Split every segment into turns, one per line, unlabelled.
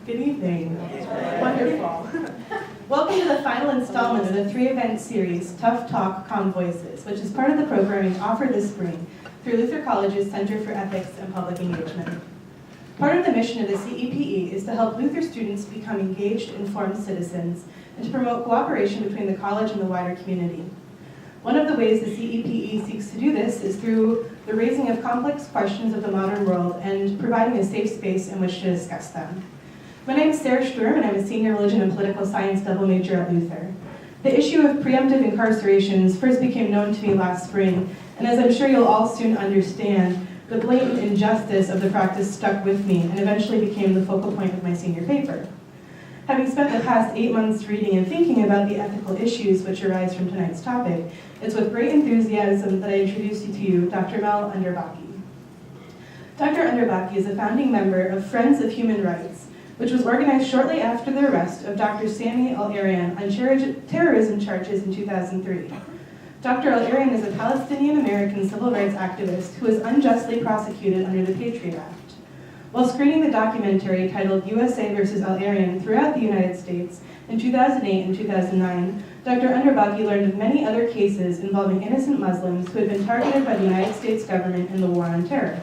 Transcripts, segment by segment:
Good evening. Wonderful. Welcome to the final installment of the 3-event series, Tough Talk, Calm Voices, which is part of the programming offered this spring through Luther College's Center for Ethics and Public Engagement. Part of the mission of the CEPE is to help Luther students become engaged, informed citizens and to promote cooperation between the college and the wider community. One of the ways the CEPE seeks to do this is through the raising of complex questions of the modern world and providing a safe space in which to discuss them. My name is Sarah Sturm, and I'm a senior religion and political science double major at Luther. The issue of preemptive incarcerations first became known to me last spring, and as I'm sure you'll all soon understand, the blatant injustice of the practice stuck with me and eventually became the focal point of my senior paper. Having spent the past 8 months reading and thinking about the ethical issues which arise from tonight's topic, it's with great enthusiasm that I introduce you to Dr. Mel Underbaki. Dr. Underbaki is a founding member of Friends of Human Rights, which was organized shortly after the arrest of Dr. Sami Al-Arian on terrorism charges in 2003. Dr. Al-Arian is a Palestinian-American civil rights activist who was unjustly prosecuted under the Patriot Act. While screening the documentary titled USA vs. Al-Arian throughout the United States in 2008 and 2009, Dr. Underbaki learned of many other cases involving innocent Muslims who had been targeted by the United States government in the war on terror.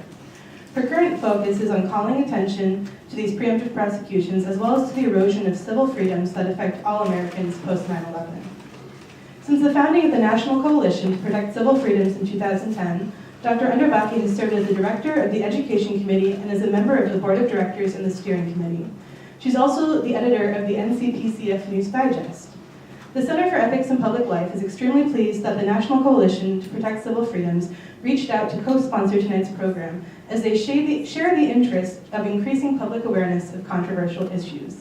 Her current focus is on calling attention to these preemptive prosecutions as well as to the erosion of civil freedoms that affect all Americans post 9/11. Since the founding of the National Coalition to Protect Civil Freedoms in 2010, Dr. Underbaki has served as the director of the Education Committee and as a member of the Board of Directors and the Steering Committee. She's also the editor of the NCPCF News Digest. The Center for Ethics and Public Life is extremely pleased that the National Coalition to Protect Civil Freedoms reached out to co-sponsor tonight's program as they share the interest of increasing public awareness of controversial issues.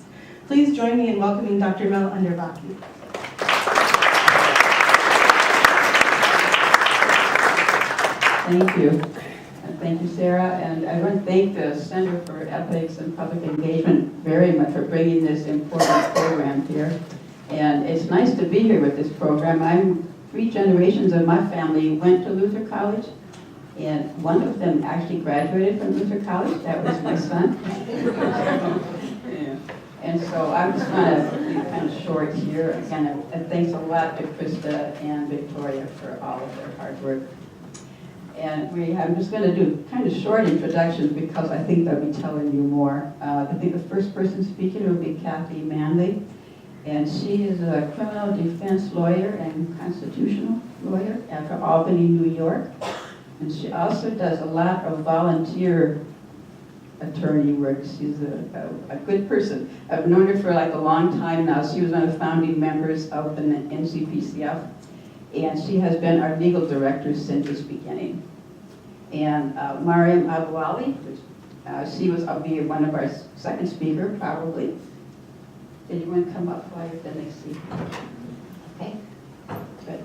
Please join me in welcoming Dr. Mel Underbaki.
Thank you. Thank you, Sarah. And I want to thank the Center for Ethics and Public Engagement very much for bringing this important program here. And it's nice to be here with this program. 3 generations of my family went to Luther College, and one of them actually graduated from Luther College. That was my son. And so I'm just going to be kind of short here. Again, thanks a lot to Krista and Victoria for all of their hard work. And I'm just going to do kind of short introductions because I think they'll be telling you more. I think the first person speaking will be Kathy Manley. And she is a criminal defense lawyer and constitutional lawyer at Albany, New York. And she also does a lot of volunteer attorney work. She's a good person. I've known her for like a long time now. She was one of the founding members of the NCPCF. And she has been our legal director since its beginning. And Mariam Abu-Ali, she will be one of our second speaker, probably. Did you want to come up while you're the next speaker? Okay, good.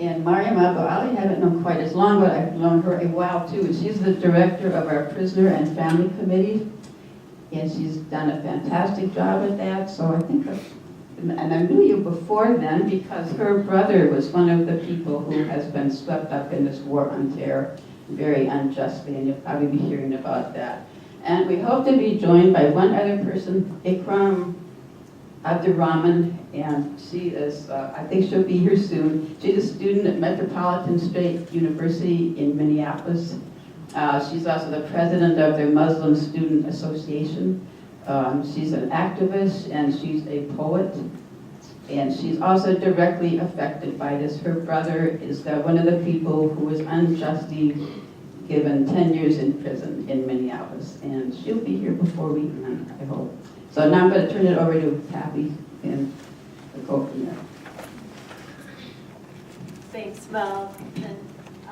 And Mariam Abu-Ali, I haven't known quite as long, but I've known her a while too. And she's the director of our Prisoner and Family Committee. And she's done a fantastic job at that. So I think, and I knew you before then because her brother was one of the people who has been swept up in this war on terror very unjustly, and you'll probably be hearing about that. And we hope to be joined by one other person, Ikram Abdurrahman, and she is, I think she'll be here soon. She's a student at Metropolitan State University in Minneapolis. She's also the president of their Muslim Student Association. She's an activist and she's a poet. And she's also directly affected by this. Her brother is one of the people who was unjustly given 10 years in prison in Minneapolis. And she'll be here before we end, I hope. So now I'm going to turn it over to Kathy and go from there.
Thanks, Mel.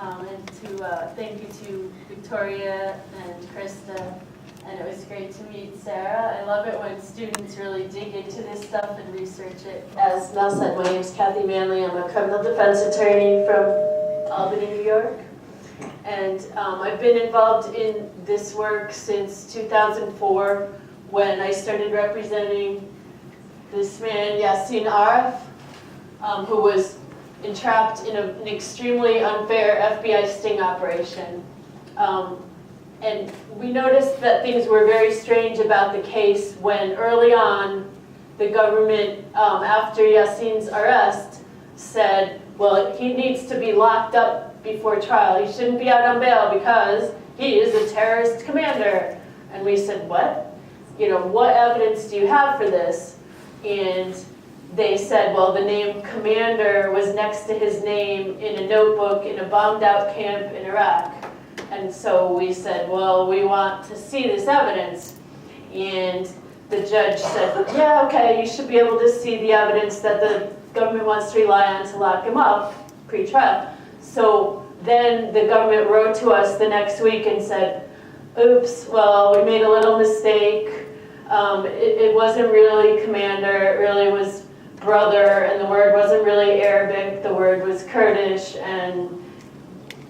And to thank you to Victoria and Krista. And it was great to meet Sarah. I love it when students really dig into this stuff and research it. As Mel said, my name is Kathy Manley. I'm a criminal defense attorney from Albany, New York. And I've been involved in this work since 2004 when I started representing this man, Yassin Arif, who was entrapped in an extremely unfair FBI sting operation. And we noticed that things were very strange about the case when early on the government, after Yassin's arrest, said, well, he needs to be locked up before trial. He shouldn't be out on bail because he is a terrorist commander. And we said, what? You know, what evidence do you have for this? And they said, well, the name commander was next to his name in a notebook in a bombed out camp in Iraq. And so we said, well, we want to see this evidence. And the judge said, yeah, okay, you should be able to see the evidence that the government wants to rely on to lock him up pre-trial. So then the government wrote to us the next week and said, oops, well, we made a little mistake. It wasn't really commander, it really was brother, and the word wasn't really Arabic, the word was Kurdish, and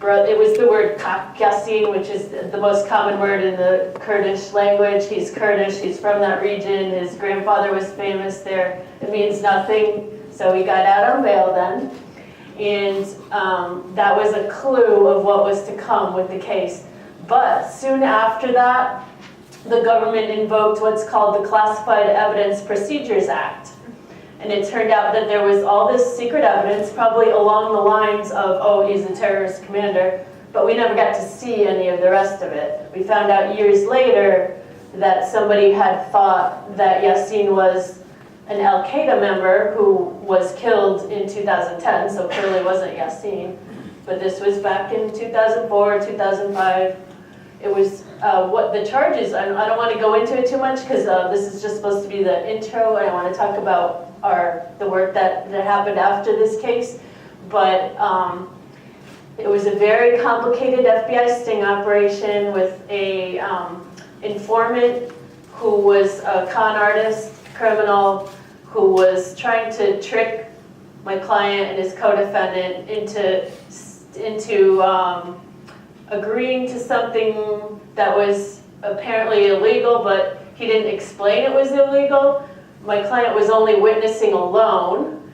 it was the word Yassin, which is the most common word in the Kurdish language. He's Kurdish, he's from that region, his grandfather was famous there. It means nothing, so he got out on bail then. And that was a clue of what was to come with the case. But soon after that, the government invoked what's called the Classified Evidence Procedures Act. And it turned out that there was all this secret evidence, probably along the lines of, oh, he's a terrorist commander, but we never got to see any of the rest of it. We found out years later that somebody had thought that Yassin was an Al-Qaeda member who was killed in 2010, so clearly wasn't Yassin. But this was back in 2004, 2005. It was what the charges, I don't want to go into it too much because this is just supposed to be the intro, and I want to talk about the work that happened after this case. But it was a very complicated FBI sting operation with a informant who was a con artist, criminal, who was trying to trick my client and his co-defendant into agreeing to something that was apparently illegal, but he didn't explain it was illegal. My client was only witnessing alone,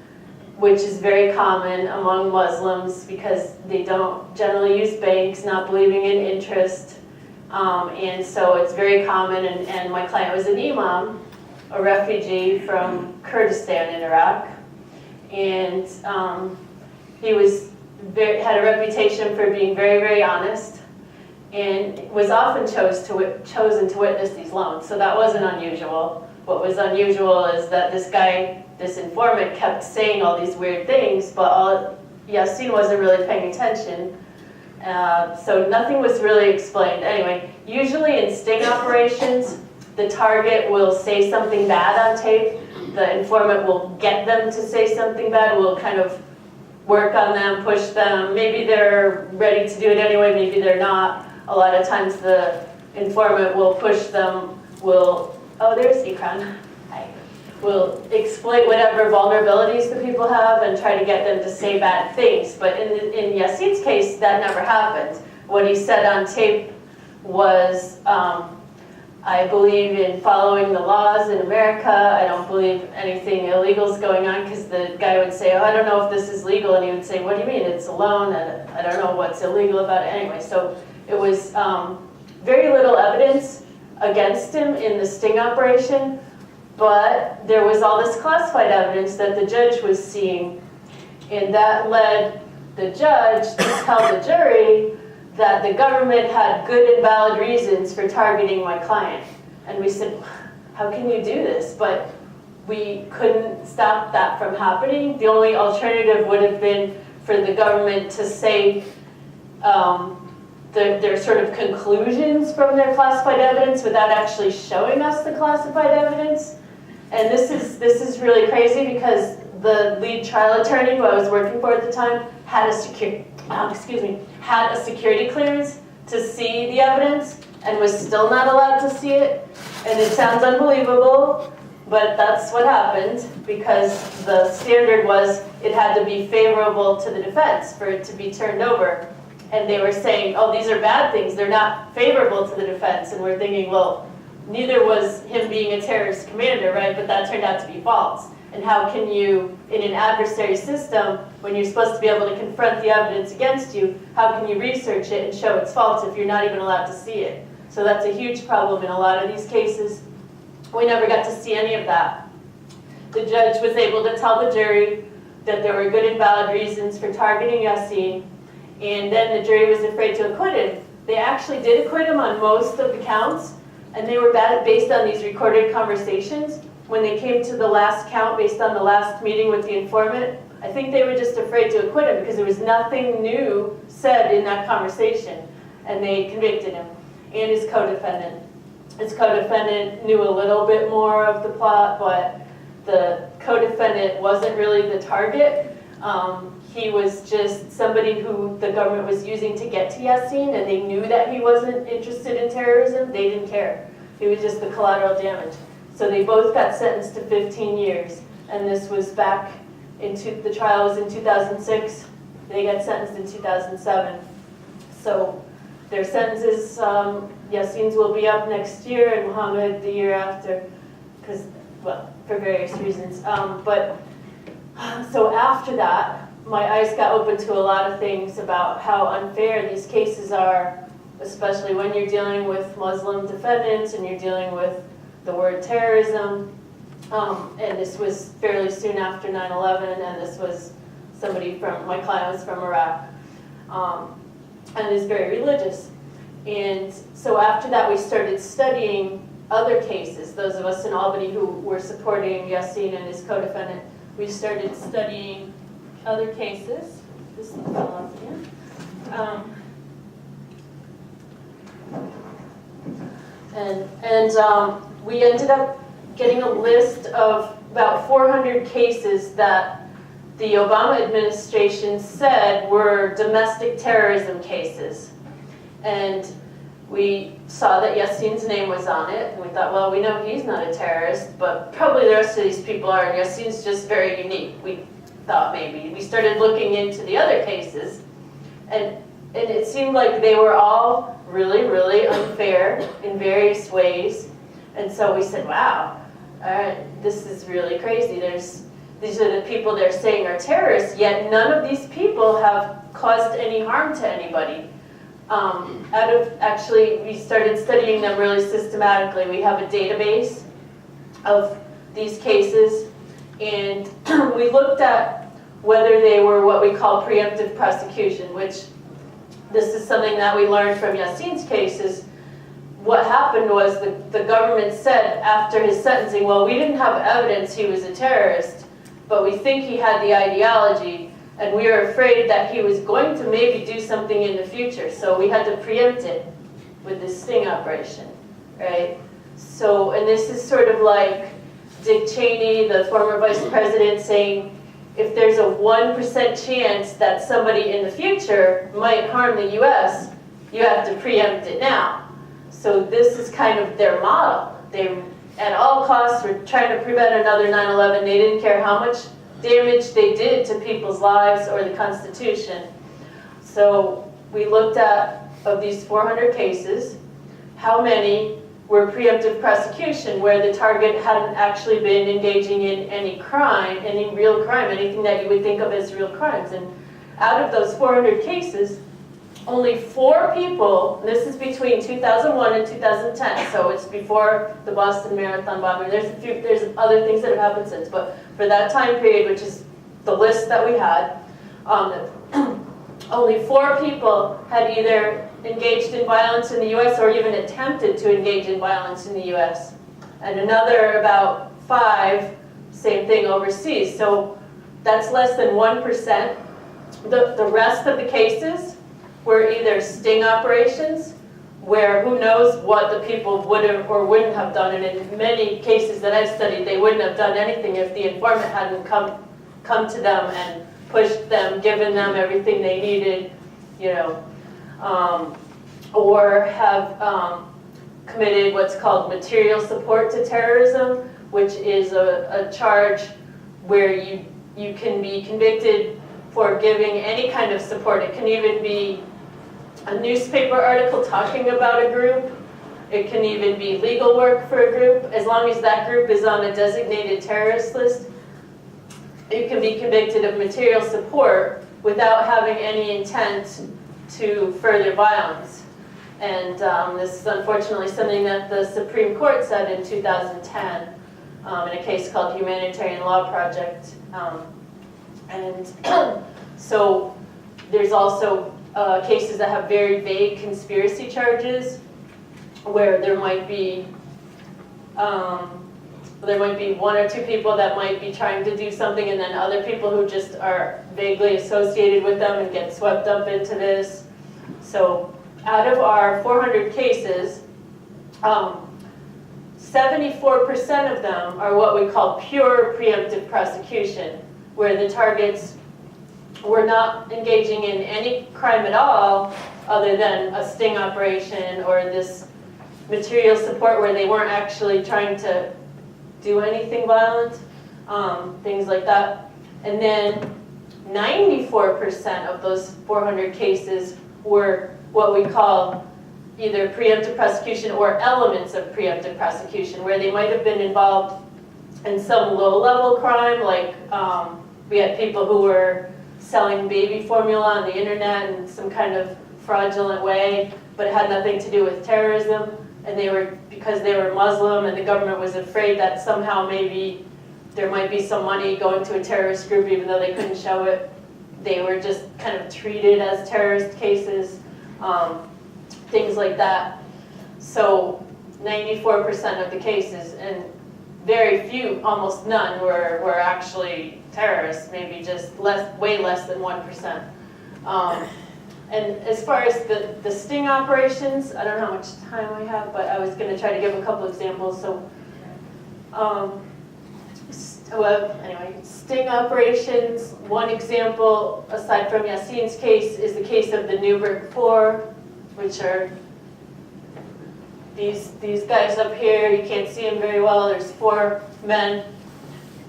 which is very common among Muslims because they don't generally use banks, not believing in interest. And so it's very common, and my client was an imam, a refugee from Kurdistan in Iraq. And he had a reputation for being very, very honest, and was often chosen to witness these loans. So that wasn't unusual. What was unusual is that this guy, this informant, kept saying all these weird things, but Yassin wasn't really paying attention. So nothing was really explained. Anyway, usually in sting operations, the target will say something bad on tape. The informant will get them to say something bad, will kind of work on them, push them. Maybe they're ready to do it anyway, maybe they're not. A lot of times the informant will push them, oh, there's Ikran. Hi. Will exploit whatever vulnerabilities the people have and try to get them to say bad things. But in Yassin's case, that never happened. What he said on tape was, I believe in following the laws in America. I don't believe anything illegal is going on, because the guy would say, oh, I don't know if this is legal. And he would say, what do you mean? It's a loan, and I don't know what's illegal about it anyway. So it was very little evidence against him in the sting operation, but there was all this classified evidence that the judge was seeing, and that led the judge to tell the jury that the government had good and valid reasons for targeting my client. And we said, how can you do this? But we couldn't stop that from happening. The only alternative would have been for the government to say their sort of conclusions from their classified evidence without actually showing us the classified evidence. And this is really crazy because the lead trial attorney who I was working for at the time had a security clearance to see the evidence and was still not allowed to see it. And it sounds unbelievable, but that's what happened, because the standard was it had to be favorable to the defense for it to be turned over. And they were saying, oh, these are bad things, they're not favorable to the defense. And we're thinking, well, neither was him being a terrorist commander, right? But that turned out to be false. And how can you, in an adversary system, when you're supposed to be able to confront the evidence against you, how can you research it and show its faults if you're not even allowed to see it? So that's a huge problem in a lot of these cases. We never got to see any of that. The judge was able to tell the jury that there were good and valid reasons for targeting Yassin, and then the jury was afraid to acquit him. They actually did acquit him on most of the counts, and they were based on these recorded conversations. When they came to the last count based on the last meeting with the informant, I think they were just afraid to acquit him because there was nothing new said in that conversation, and they convicted him and his co-defendant. His co-defendant knew a little bit more of the plot, but the co-defendant wasn't really the target. He was just somebody who the government was using to get to Yassin, and they knew that he wasn't interested in terrorism. They didn't care. He was just the collateral damage. So they both got sentenced to 15 years, and this was back into, the trial was in 2006. They got sentenced in 2007. So their sentences, Yassin's will be up next year, and Muhammad the year after, because, well, for various reasons. So after that, my eyes got open to a lot of things about how unfair these cases are, especially when you're dealing with Muslim defendants and you're dealing with the word terrorism. And this was fairly soon after 9/11, and this was somebody from, my client was from Iraq, and is very religious. And so after that, we started studying other cases. Those of us in Albany who were supporting Yassin and his co-defendant, we started studying other cases. This fell off again. We ended up getting a list of about 400 cases that the Obama administration said were domestic terrorism cases. And we saw that Yassin's name was on it, and we thought, well, we know he's not a terrorist, but probably the rest of these people are, and Yassin's just very unique. We thought maybe. We started looking into the other cases, and it seemed like they were all really, really unfair in various ways. And so we said, wow, all right, this is really crazy. These are the people they're saying are terrorists, yet none of these people have caused any harm to anybody. Actually, we started studying them really systematically. We have a database of these cases, and we looked at whether they were what we call preemptive prosecution, which this is something that we learned from Yassin's cases. What happened was the government said after his sentencing, well, we didn't have evidence he was a terrorist, but we think he had the ideology, and we were afraid that he was going to maybe do something in the future, so we had to preempt it with this sting operation, right? So, and this is sort of like Dick Cheney, the former vice president, saying, if there's a 1% chance that somebody in the future might harm the US, you have to preempt it now. So this is kind of their model. They, at all costs, were trying to prevent another 9/11. They didn't care how much damage they did to people's lives or the Constitution. So we looked at, of these 400 cases, how many were preemptive prosecution, where the target hadn't actually been engaging in any crime, any real crime, anything that you would think of as real crimes. And out of those 400 cases, only 4 people, and this is between 2001 and 2010, so it's before the Boston Marathon bombing. There's other things that have happened since, but for that time period, which is the list that we had, only 4 people had either engaged in violence in the US or even attempted to engage in violence in the US. And another about 5, same thing overseas. So that's less than 1%. The rest of the cases were either sting operations, where who knows what the people would have or wouldn't have done. And in many cases that I've studied, they wouldn't have done anything if the informant hadn't come to them and pushed them, given them everything they needed, you know, or have committed what's called material support to terrorism, which is a charge where you can be convicted for giving any kind of support. It can even be a newspaper article talking about a group. It can even be legal work for a group, as long as that group is on a designated terrorist list. you can be convicted of material support without having any intent to further violence. And this is unfortunately something that the Supreme Court said in 2010 in a case called Humanitarian Law Project. And so there's also cases that have very vague conspiracy charges where there might be one or two people that might be trying to do something, and then other people who just are vaguely associated with them and get swept up into this. So out of our 400 cases, 74% of them are what we call pure preemptive prosecution, where the targets were not engaging in any crime at all other than a sting operation or this material support where they weren't actually trying to do anything violent, things like that. And then 94% of those 400 cases were what we call either preemptive prosecution or elements of preemptive prosecution, where they might have been involved in some low-level crime, like we had people who were selling baby formula on the internet in some kind of fraudulent way, but it had nothing to do with terrorism. And because they were Muslim and the government was afraid that somehow maybe there might be some money going to a terrorist group even though they couldn't show it. They were just kind of treated as terrorist cases, things like that. So 94% of the cases, and very few, almost none, were actually terrorists, maybe just way less than 1%. And as far as the sting operations, I don't know how much time I have, but I was going to try to give a couple examples. So, anyway, sting operations, one example, aside from Yassin's case, is the case of the Newburgh Four, which are these guys up here. You can't see them very well. There's 4 men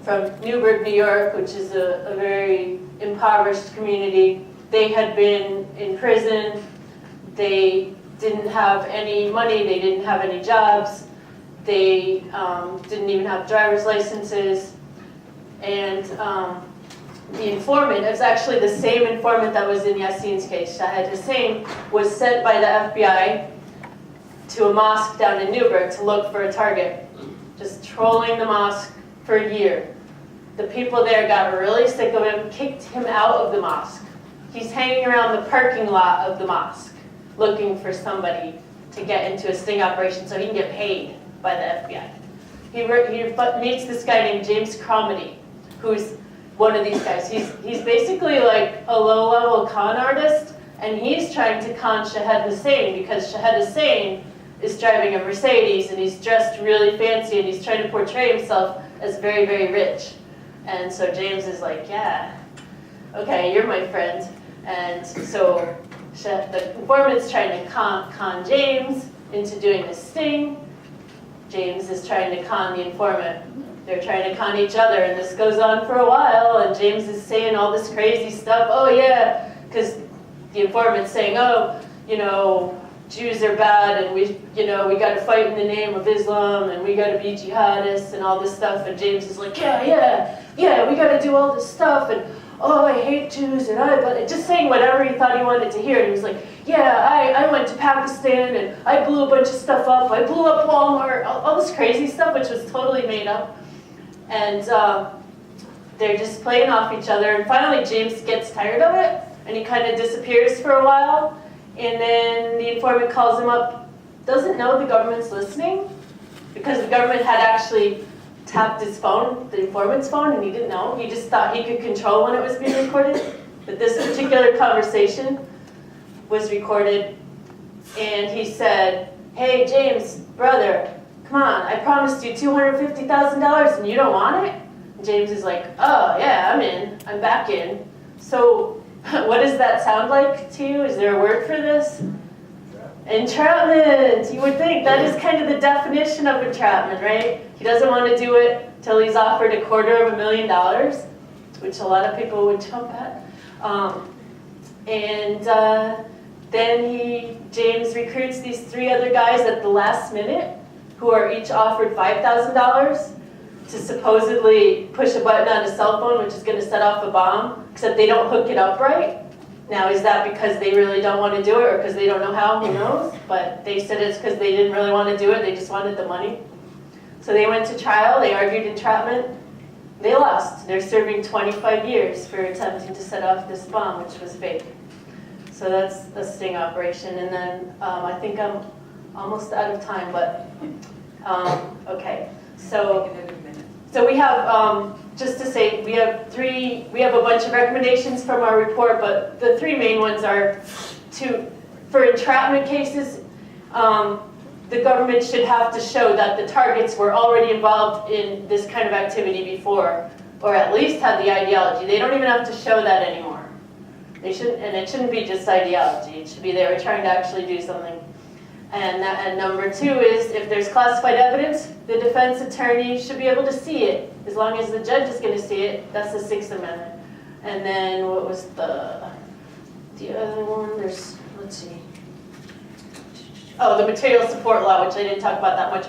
from Newburgh, New York, which is a very impoverished community. They had been in prison. They didn't have any money. They didn't have any jobs. They didn't even have driver's licenses. And the informant, it was actually the same informant that was in Yassin's case. Shahid Hussein was sent by the FBI to a mosque down in Newburgh to look for a target, just trolling the mosque for a year. The people there got really sick of him, kicked him out of the mosque. He's hanging around the parking lot of the mosque looking for somebody to get into a sting operation so he can get paid by the FBI. He meets this guy named James Cromedy, who's one of these guys. He's basically like a low-level con artist, and he's trying to con Shahid Hussein because Shahid Hussein is driving a Mercedes and he's dressed really fancy and he's trying to portray himself as very, very rich. And so James is like, yeah, okay, you're my friend. And so the informant's trying to con James into doing this sting. James is trying to con the informant. They're trying to con each other, and this goes on for a while, and James is saying all this crazy stuff. Oh yeah, because the informant's saying, oh, you know, Jews are bad, and we got to fight in the name of Islam, and we got to be jihadists, and all this stuff. And James is like, yeah, we got to do all this stuff, and oh, I hate Jews, and but just saying whatever he thought he wanted to hear. And he was like, yeah, I went to Pakistan, and I blew a bunch of stuff up. I blew up Walmart, all this crazy stuff, which was totally made up. And they're just playing off each other. And finally, James gets tired of it, and he kind of disappears for a while. And then the informant calls him up, doesn't know the government's listening, because the government had actually tapped his phone, the informant's phone, and he didn't know. He just thought he could control when it was being recorded. But this particular conversation was recorded, and he said, hey, James, brother, come on, I promised you $250,000 and you don't want it? And James is like, oh, yeah, I'm in. I'm back in. So what does that sound like to you? Is there a word for this? Entrapment. You would think that is kind of the definition of entrapment, right? He doesn't want to do it till he's offered $250,000, which a lot of people would jump at. Then James recruits these 3 other guys at the last minute who are each offered $5,000. to supposedly push a button on a cell phone, which is going to set off a bomb, except they don't hook it up right. Now, is that because they really don't want to do it or because they don't know how? Who knows? But they said it's because they didn't really want to do it. They just wanted the money. So they went to trial. They argued entrapment. They lost. They're serving 25 years for attempting to set off this bomb, which was fake. So that's a sting operation. And then I think I'm almost out of time, but okay. So we have, just to say, we have a bunch of recommendations from our report, but the three main ones are for entrapment cases, the government should have to show that the targets were already involved in this kind of activity before, or at least had the ideology. They don't even have to show that anymore. They shouldn't, and it shouldn't be just ideology. It should be they were trying to actually do something. And number two is if there's classified evidence, the defense attorney should be able to see it. As long as the judge is going to see it, that's the Sixth Amendment. And then what was the other one? Let's see. Oh, the material support law, which I didn't talk about that much.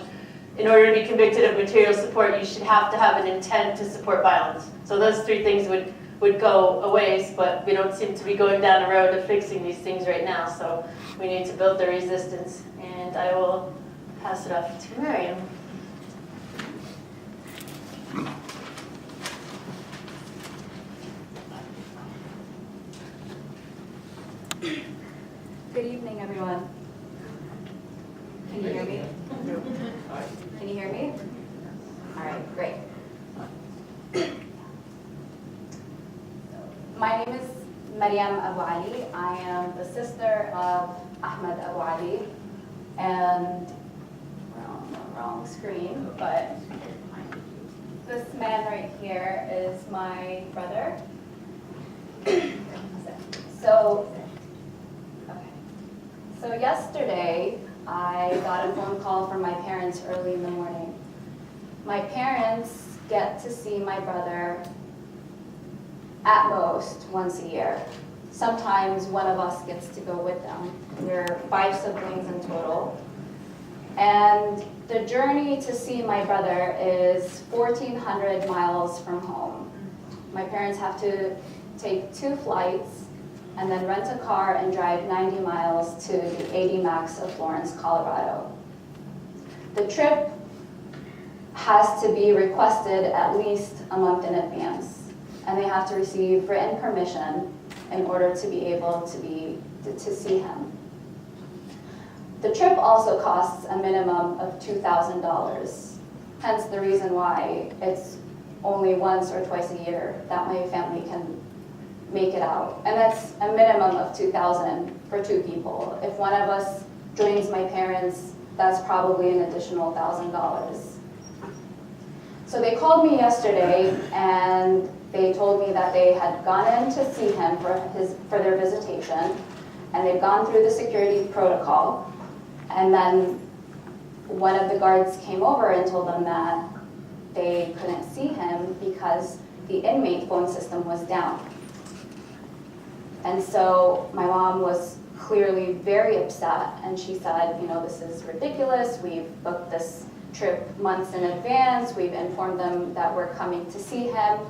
In order to be convicted of material support, you should have to have an intent to support violence. So those three things would go a ways, but we don't seem to be going down the road of fixing these things right now. So we need to build the resistance. And I will pass it off to Miriam.
Good evening, everyone. Can you hear me? Can you hear me? All right, great. My name is Maryam Abu Ali. I am the sister of Ahmed Abu Ali. And we're on the wrong screen, but this man right here is my brother. So yesterday, I got a phone call from my parents early in the morning. My parents get to see my brother at most once a year. Sometimes one of us gets to go with them. We're 5 siblings in total. And the journey to see my brother is 1,400 miles from home. My parents have to take 2 flights and then rent a car and drive 90 miles to the 80 Max of Florence, Colorado. The trip has to be requested at least a month in advance, and they have to receive written permission in order to be able to see him. The trip also costs a minimum of $2,000, hence the reason why it's only once or twice a year that my family can make it out. And that's a minimum of $2,000 for 2 people. If one of us joins my parents, that's probably an additional $1,000. So they called me yesterday and they told me that they had gone in to see him for their visitation, and they've gone through the security protocol, and then one of the guards came over and told them that they couldn't see him because the inmate phone system was down. And so my mom was clearly very upset, and she said, this is ridiculous. We've booked this trip months in advance. We've informed them that we're coming to see him.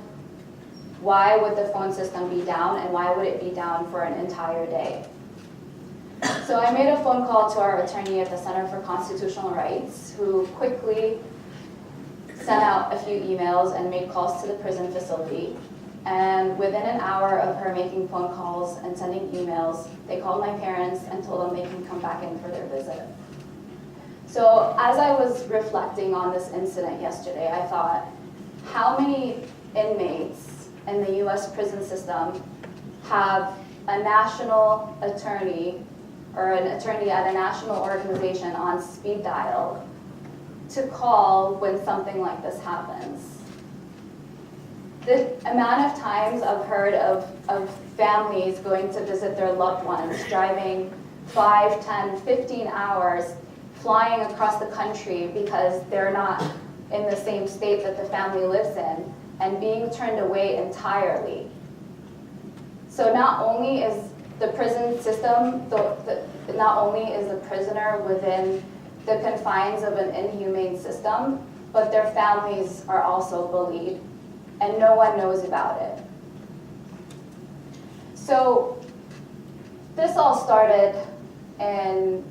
Why would the phone system be down, and why would it be down for an entire day? So I made a phone call to our attorney at the Center for Constitutional Rights, who quickly sent out a few emails and made calls to the prison facility. And within an hour of her making phone calls and sending emails, they called my parents and told them they can come back in for their visit. So as I was reflecting on this incident yesterday, I thought, how many inmates in the US prison system have a national attorney or an attorney at a national organization on speed dial to call when something like this happens? The amount of times I've heard of families going to visit their loved ones, driving 5, 10, 15 hours, flying across the country because they're not in the same state that the family lives in, and being turned away entirely. So not only is the prison system, not only is the prisoner within the confines of an inhumane system, but their families are also bullied, and no one knows about it. So this all started in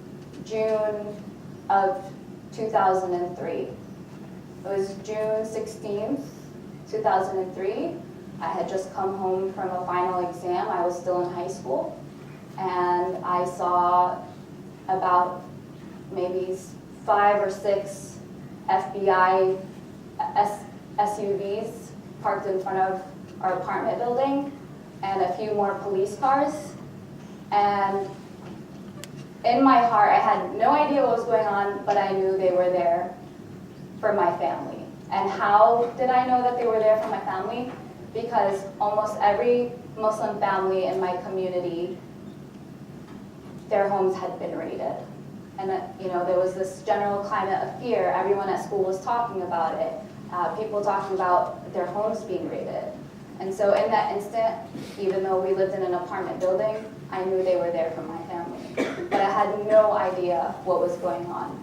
June of 2003. It was June 16th, 2003. I had just come home from a final exam. I was still in high school. And I saw about maybe 5 or 6 FBI SUVs parked in front of our apartment building, and a few more police cars. And in my heart, I had no idea what was going on, but I knew they were there for my family. And how did I know that they were there for my family? Because almost every Muslim family in my community, their homes had been raided. And there was this general climate of fear. Everyone at school was talking about it. People talking about their homes being raided. And so in that instant, even though we lived in an apartment building, I knew they were there for my family. But I had no idea what was going on.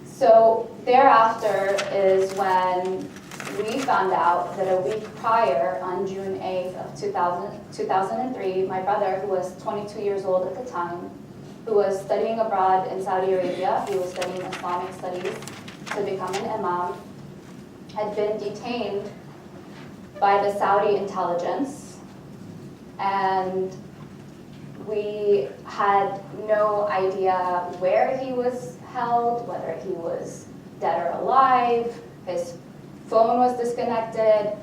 So thereafter is when we found out that a week prior, on June 8th of 2003, my brother, who was 22 years old at the time, who was studying abroad in Saudi Arabia, he was studying Islamic studies to become an imam, had been detained by the Saudi intelligence, and we had no idea where he was held, whether he was dead or alive. His phone was disconnected.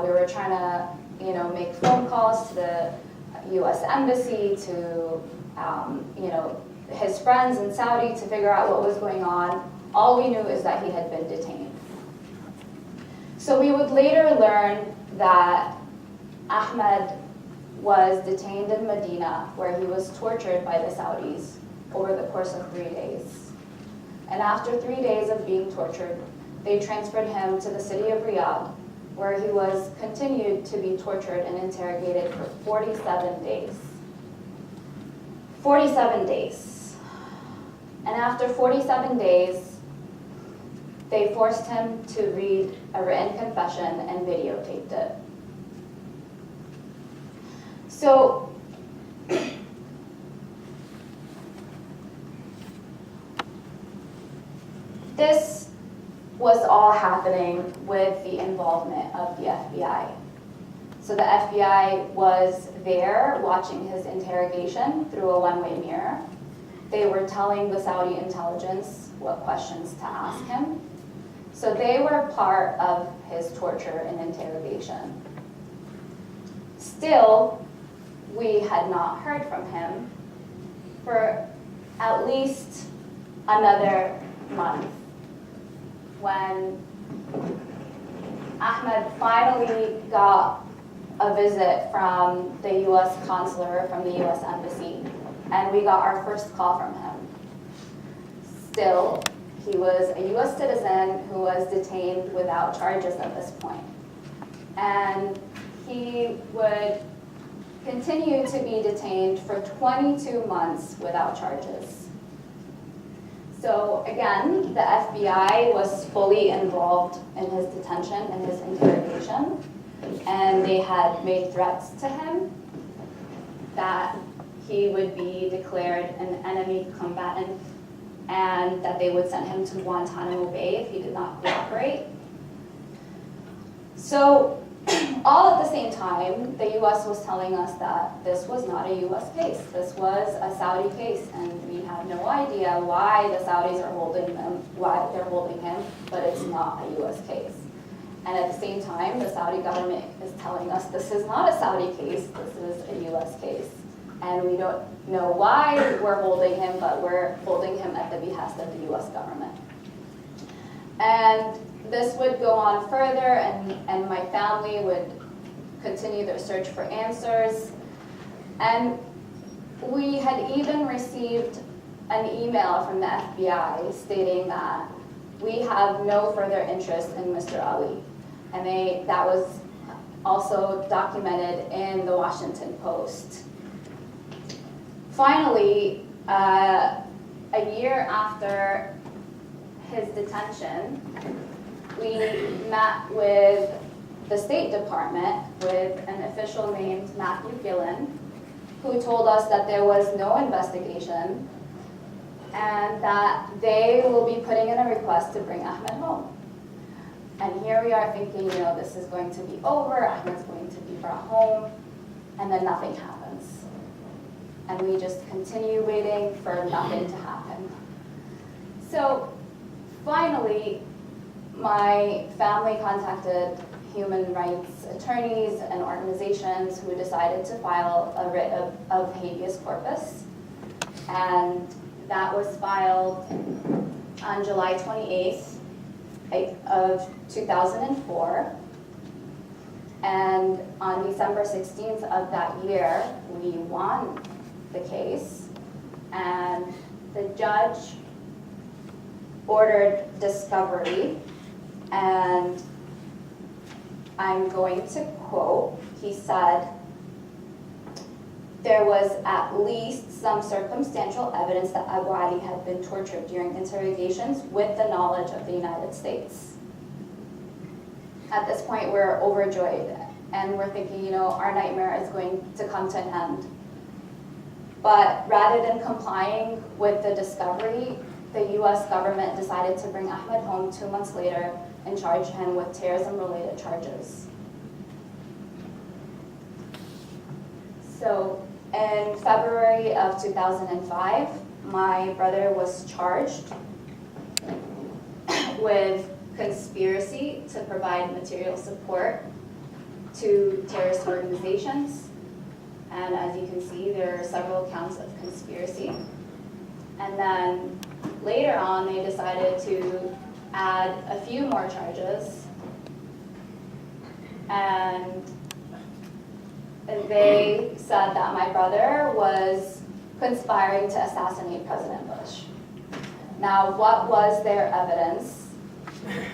We were trying to, make phone calls to the U.S. Embassy, to, his friends in Saudi to figure out what was going on. All we knew is that he had been detained. So we would later learn that Ahmed was detained in Medina, where he was tortured by the Saudis over the course of 3 days. And after 3 days of being tortured, they transferred him to the city of Riyadh, where he was continued to be tortured and interrogated for 47 days. 47 days. And after 47 days, they forced him to read a written confession and videotaped it. So, this was all happening with the involvement of the FBI. So the FBI was there watching his interrogation through a one-way mirror. They were telling the Saudi intelligence what questions to ask him. So they were part of his torture and interrogation. Still, we had not heard from him for at least another month, when Ahmed finally got a visit from the U.S. consular, from the U.S. Embassy, and we got our first call from him. Still, he was a U.S. citizen who was detained without charges at this point. And he would continue to be detained for 22 months without charges. So again, the FBI was fully involved in his detention and his interrogation, and they had made threats to him that he would be declared an enemy combatant and that they would send him to Guantanamo Bay if he did not cooperate. So all at the same time, the U.S. was telling us that this was not a U.S. case. This was a Saudi case, and we have no idea why the Saudis are holding them, why they're holding him, but it's not a U.S. case. And at the same time, the Saudi government is telling us this is not a Saudi case, this is a U.S. case. And we don't know why we're holding him, but we're holding him at the behest of the U.S. government. And this would go on further, and my family would continue their search for answers. And we had even received an email from the FBI stating that we have no further interest in Mr. Ali. And that was also documented in the Washington Post. Finally, a year after his detention, we met with the State Department with an official named Matthew Gillen, who told us that there was no investigation and that they will be putting in a request to bring Ahmed home. And here we are thinking, this is going to be over, Ahmed's going to be brought home, and then nothing happens. And we just continue waiting for nothing to happen. So finally, my family contacted human rights attorneys and organizations who decided to file a writ of habeas corpus. And that was filed on July 28th of 2004. And on December 16th of that year, we won the case. And the judge ordered discovery, and I'm going to quote, he said, "There was at least some circumstantial evidence that Abu Ali had been tortured during interrogations with the knowledge of the United States." At this point, we're overjoyed, and we're thinking, our nightmare is going to come to an end. But rather than complying with the discovery, the U.S. government decided to bring Ahmed home 2 months later and charge him with terrorism-related charges. So in February of 2005, my brother was charged with conspiracy to provide material support to terrorist organizations. And as you can see, there are several counts of conspiracy. And then later on, they decided to add a few more charges. And they said that my brother was conspiring to assassinate President Bush. Now, what was their evidence?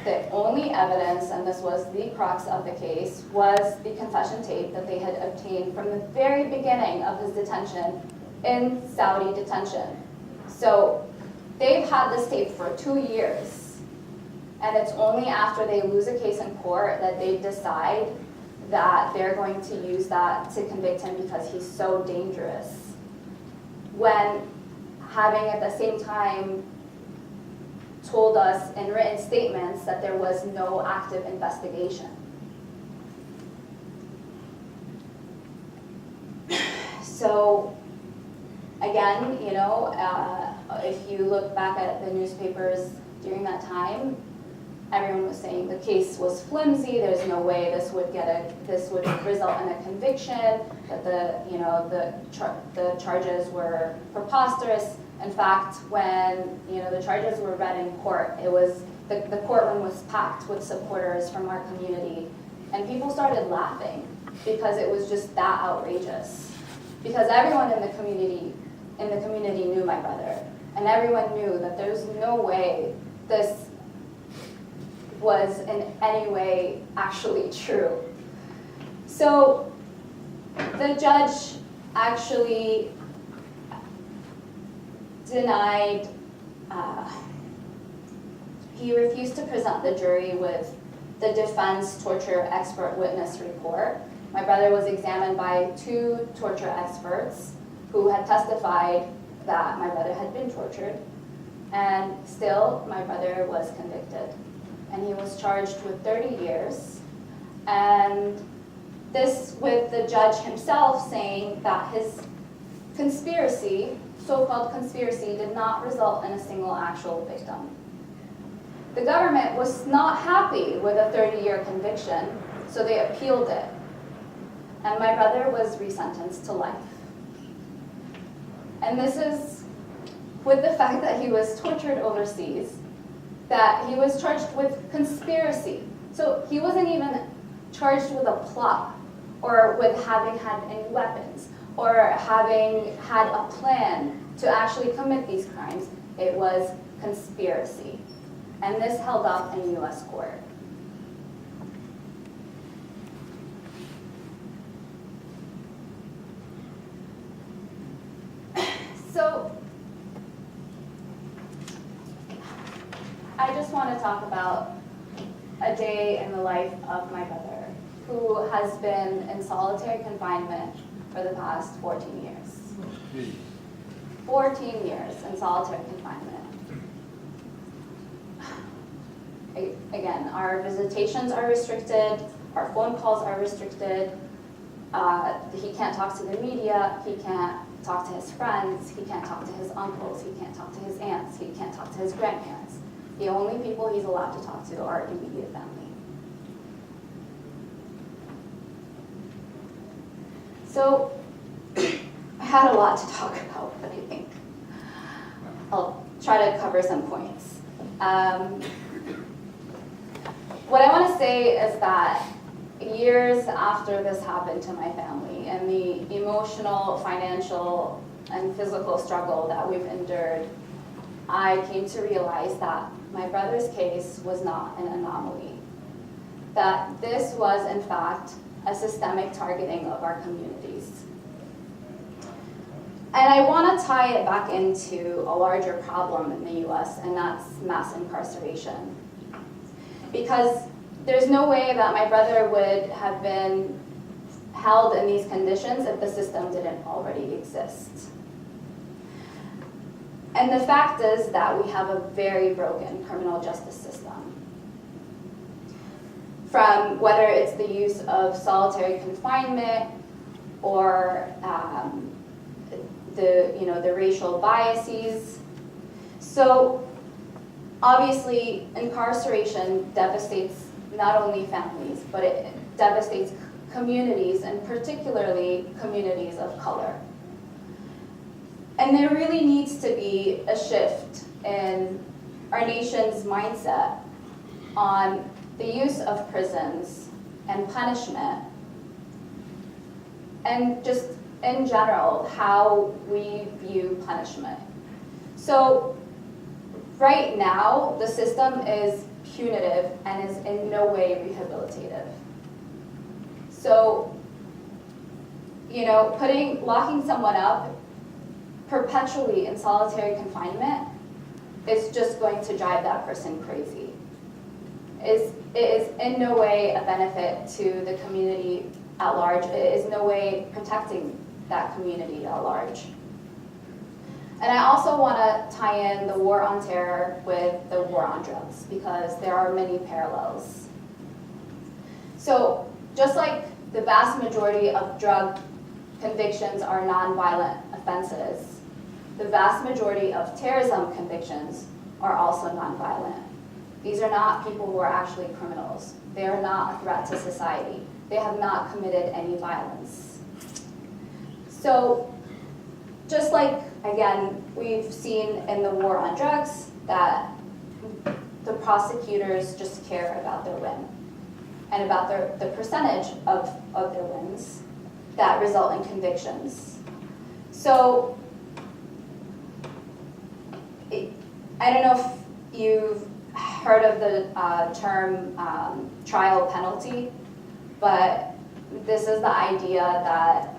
The only evidence, and this was the crux of the case, was the confession tape that they had obtained from the very beginning of his detention in Saudi detention. So they've had this tape for 2 years, and it's only after they lose a case in court that they decide that they're going to use that to convict him because he's so dangerous, when having at the same time told us in written statements that there was no active investigation. So again, if you look back at the newspapers during that time, everyone was saying the case was flimsy. There's no way this would result in a conviction. That the charges were preposterous. In fact, when the charges were read in court, it was the courtroom was packed with supporters from our community, and people started laughing because it was just that outrageous. Because everyone in the community knew my brother, and everyone knew that there's no way this was in any way actually true. So the judge actually denied, he refused to present the jury with the defense torture expert witness report. My brother was examined by 2 torture experts who had testified that my brother had been tortured, and still my brother was convicted. And he was charged with 30 years, and this with the judge himself saying that his conspiracy, so-called conspiracy, did not result in a single actual victim. The government was not happy with a 30-year conviction, so they appealed it. And my brother was resentenced to life. And this is with the fact that he was tortured overseas, that he was charged with conspiracy. So he wasn't even charged with a plot or with having had any weapons or having had a plan to actually commit these crimes. It was conspiracy. And this held up in U.S. court. So I just want to talk about a day in the life of my brother, who has been in solitary confinement for the past 14 years. 14 years in solitary confinement. Again, our visitations are restricted, our phone calls are restricted, he can't talk to the media, he can't talk to his friends, he can't talk to his uncles, he can't talk to his aunts, he can't talk to his grandparents. The only people he's allowed to talk to are immediate family. So, I had a lot to talk about, but I think I'll try to cover some points. What I want to say is that years after this happened to my family and the emotional, financial, and physical struggle that we've endured, I came to realize that my brother's case was not an anomaly. That this was, in fact, a systemic targeting of our communities. And I want to tie it back into a larger problem in the US, and that's mass incarceration. Because there's no way that my brother would have been held in these conditions if the system didn't already exist. And the fact is that we have a very broken criminal justice system. From whether it's the use of solitary confinement or the racial biases. So obviously incarceration devastates not only families, but it devastates communities, and particularly communities of color. And there really needs to be a shift in our nation's mindset on the use of prisons and punishment, and just in general, how we view punishment. So right now, the system is punitive and is in no way rehabilitative. So, locking someone up perpetually in solitary confinement is just going to drive that person crazy. It is in no way a benefit to the community at large. It is no way protecting that community at large. And I also want to tie in the war on terror with the war on drugs, because there are many parallels. So just like the vast majority of drug convictions are nonviolent offenses, the vast majority of terrorism convictions are also nonviolent. These are not people who are actually criminals. They are not a threat to society. They have not committed any violence. So just like, again, we've seen in the war on drugs that the prosecutors just care about their win and about the percentage of their wins that result in convictions. So I don't know if you've heard of the term trial penalty, but this is the idea that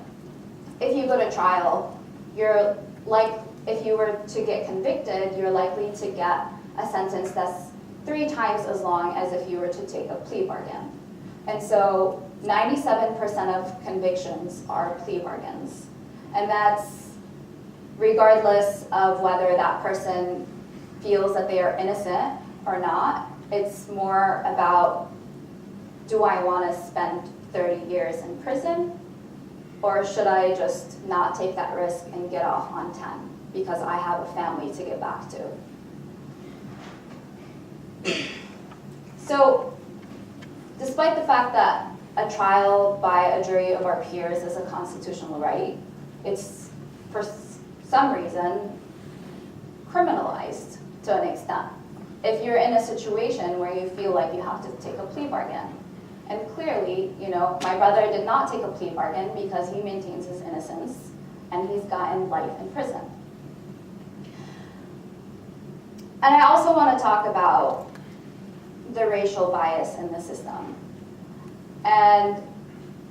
if you go to trial, if you were to get convicted, you're likely to get a sentence that's 3 times as long as if you were to take a plea bargain. And so 97% of convictions are plea bargains. And that's regardless of whether that person feels that they are innocent or not. It's more about, do I want to spend 30 years in prison? Or should I just not take that risk and get off on 10 because I have a family to get back to? So, despite the fact that a trial by a jury of our peers is a constitutional right, it's, for some reason, criminalized to an extent. If you're in a situation where you feel like you have to take a plea bargain, and clearly, my brother did not take a plea bargain because he maintains his innocence, and he's gotten life in prison. And I also want to talk about the racial bias in the system. And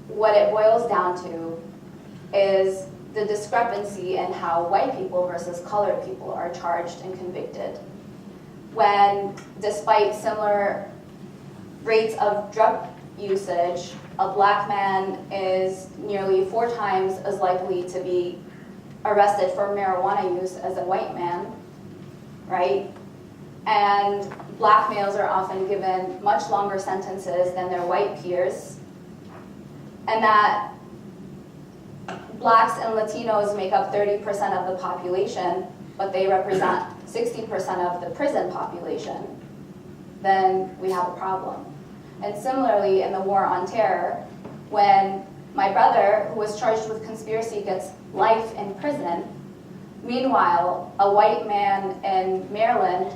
what it boils down to is the discrepancy in how white people versus colored people are charged and convicted. when, despite similar rates of drug usage, a black man is nearly 4 times as likely to be arrested for marijuana use as a white man, right? And black males are often given much longer sentences than their white peers, and that blacks and Latinos make up 30% of the population, but they represent 60% of the prison population, then we have a problem. And similarly, in the War on Terror, when my brother, who was charged with conspiracy, gets life in prison, meanwhile, a white man in Maryland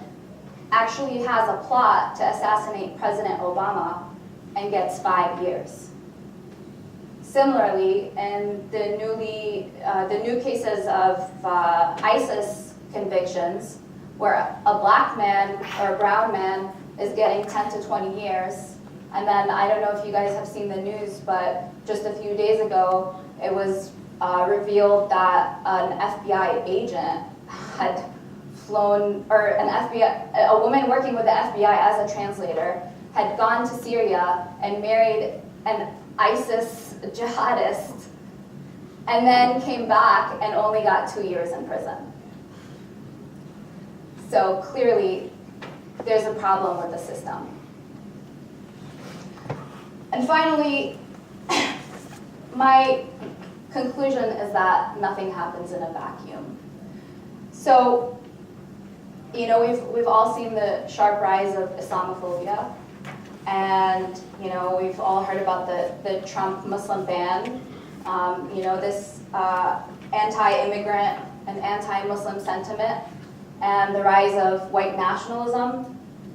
actually has a plot to assassinate President Obama and gets 5 years. Similarly, in the new cases of ISIS convictions, where a black man or a brown man is getting 10 to 20 years, and then I don't know if you guys have seen the news, but just a few days ago, it was revealed that an FBI agent had flown, or a woman working with the FBI as a translator, had gone to Syria and married an ISIS jihadist, and then came back and only got 2 years in prison. So clearly, there's a problem with the system. And finally, my conclusion is that nothing happens in a vacuum. So, you know, we've all seen the sharp rise of Islamophobia, and you know, we've all heard about the Trump Muslim ban. You know, this anti-immigrant and anti-Muslim sentiment, and the rise of white nationalism.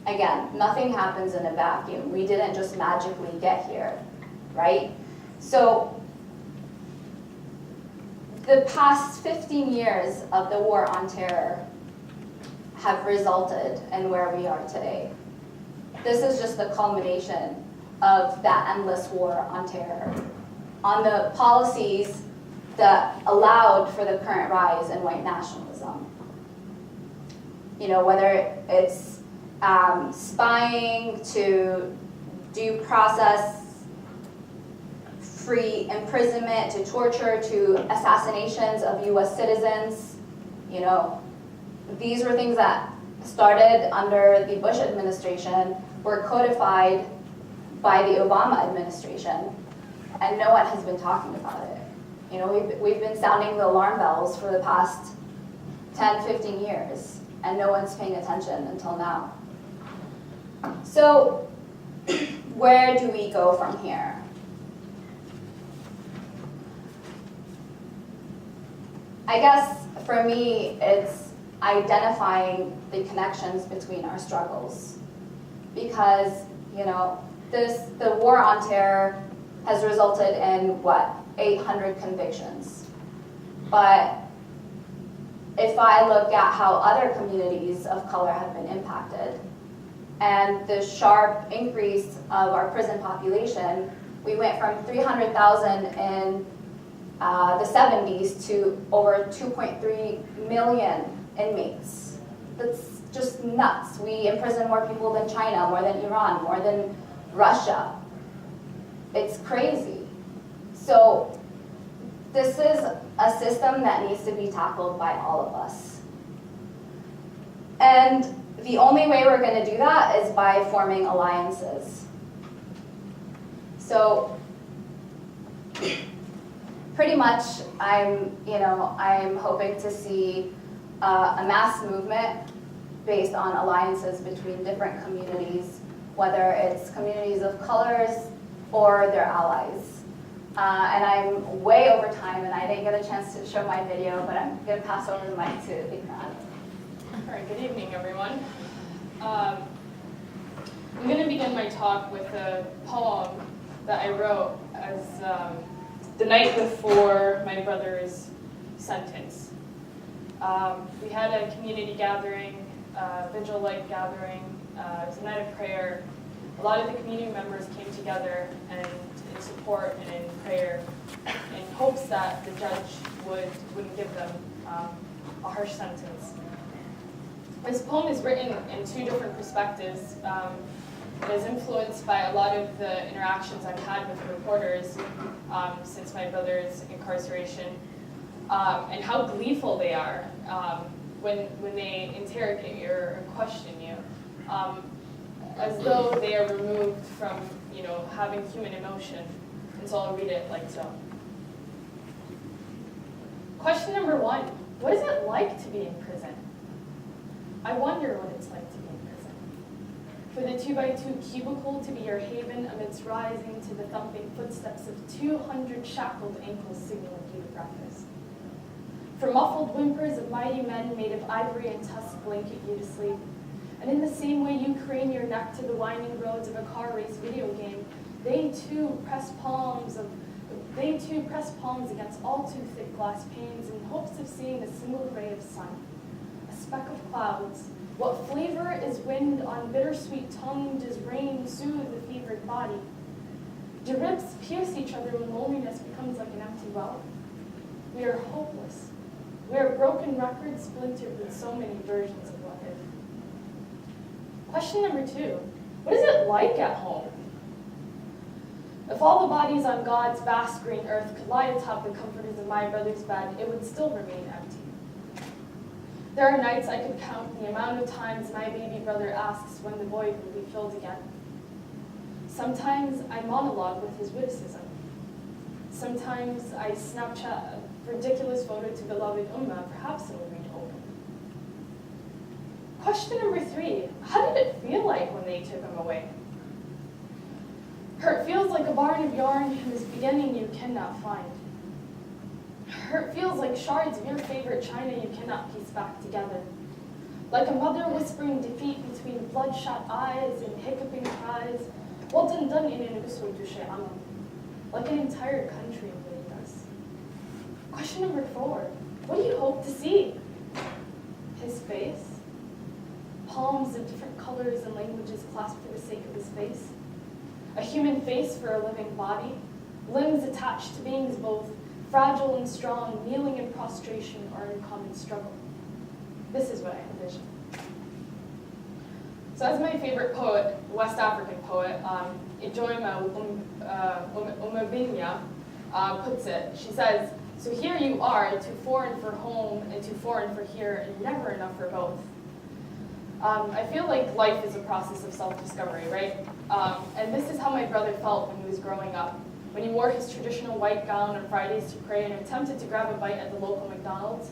Again, nothing happens in a vacuum. We didn't just magically get here, right? So the past 15 years of the War on Terror have resulted in where we are today. This is just the culmination of that endless war on terror, on the policies that allowed for the current rise in white nationalism. You know, whether it's spying to due process, free imprisonment, to torture, to assassinations of US citizens. You know, these were things that started under the Bush administration, were codified by the Obama administration, and no one has been talking about it. You know, we've been sounding the alarm bells for the past 10, 15 years, and no one's paying attention until now. So, where do we go from here? I guess for me, it's identifying the connections between our struggles. Because, you know, the war on terror has resulted in, 800 convictions. But if I look at how other communities of color have been impacted, and the sharp increase of our prison population, we went from 300,000 in the 70s to over 2.3 million inmates. That's just nuts. We imprison more people than China, more than Iran, more than Russia. It's crazy. So this is a system that needs to be tackled by all of us. And the only way we're going to do that is by forming alliances. So pretty much I'm hoping to see a mass movement based on alliances between different communities, whether it's communities of colors or their allies. And I'm way over time, and I didn't get a chance to show my video, but I'm going to pass over the mic to Ikran.
All right, good evening, everyone. I'm going to begin my talk with a poem that I wrote as the night before my brother's sentence. We had a community gathering, vigil-like gathering. It was a night of prayer. A lot of the community members came together and in support and in prayer in hopes that the judge wouldn't give them a harsh sentence. This poem is written in two different perspectives. It is influenced by a lot of the interactions I've had with reporters since my brother's incarceration, and how gleeful they are when they interrogate you or question you, as though they are removed from, having human emotion. And so I'll read it like so. Question number 1, what is it like to be in prison? I wonder what it's like to be in prison. For the 2x2 cubicle to be your haven amidst rising to the thumping footsteps of 200 shackled ankles signaling you to breakfast. For muffled whimpers of mighty men made of ivory and tusk blanket you to sleep. And in the same way you crane your neck to the winding roads of a car race video game, they too press palms against all too thick glass panes in hopes of seeing a single ray of sun, a speck of clouds. What flavor is wind on bittersweet tongue? Does rain soothe the fevered body? Do ribs pierce each other when loneliness becomes like an empty well? We are hopeless. We are broken records splintered with so many versions of what if. Question number 2, what is it like at home? If all the bodies on God's vast green earth could lie atop the comforters of my brother's bed, it would still remain empty. There are nights I could count the amount of times my baby brother asks when the void will be filled again. Sometimes I monologue with his witticism. Sometimes I Snapchat a ridiculous photo to beloved Ummah, perhaps it will read open. Question number 3, how did it feel like when they took him away? Hurt feels like a barn of yarn whose beginning you cannot find. Hurt feels like shards of your favorite china you cannot piece back together. Like a mother whispering defeat between bloodshot eyes and hiccuping cries. Like an entire country awaiting us. Question number 4, what do you hope to see? His face? Palms of different colors and languages clasped for the sake of his face. A human face for a living body, limbs attached to beings both fragile and strong, kneeling in prostration or in common struggle. This is what I envision. So as my favorite poet, West African poet, Ijoima Umabinya, puts it, she says, so here you are, too foreign for home and too foreign for here, and never enough for both. I feel like life is a process of self-discovery, right? And this is how my brother felt when he was growing up. When he wore his traditional white gown on Fridays to pray and attempted to grab a bite at the local McDonald's,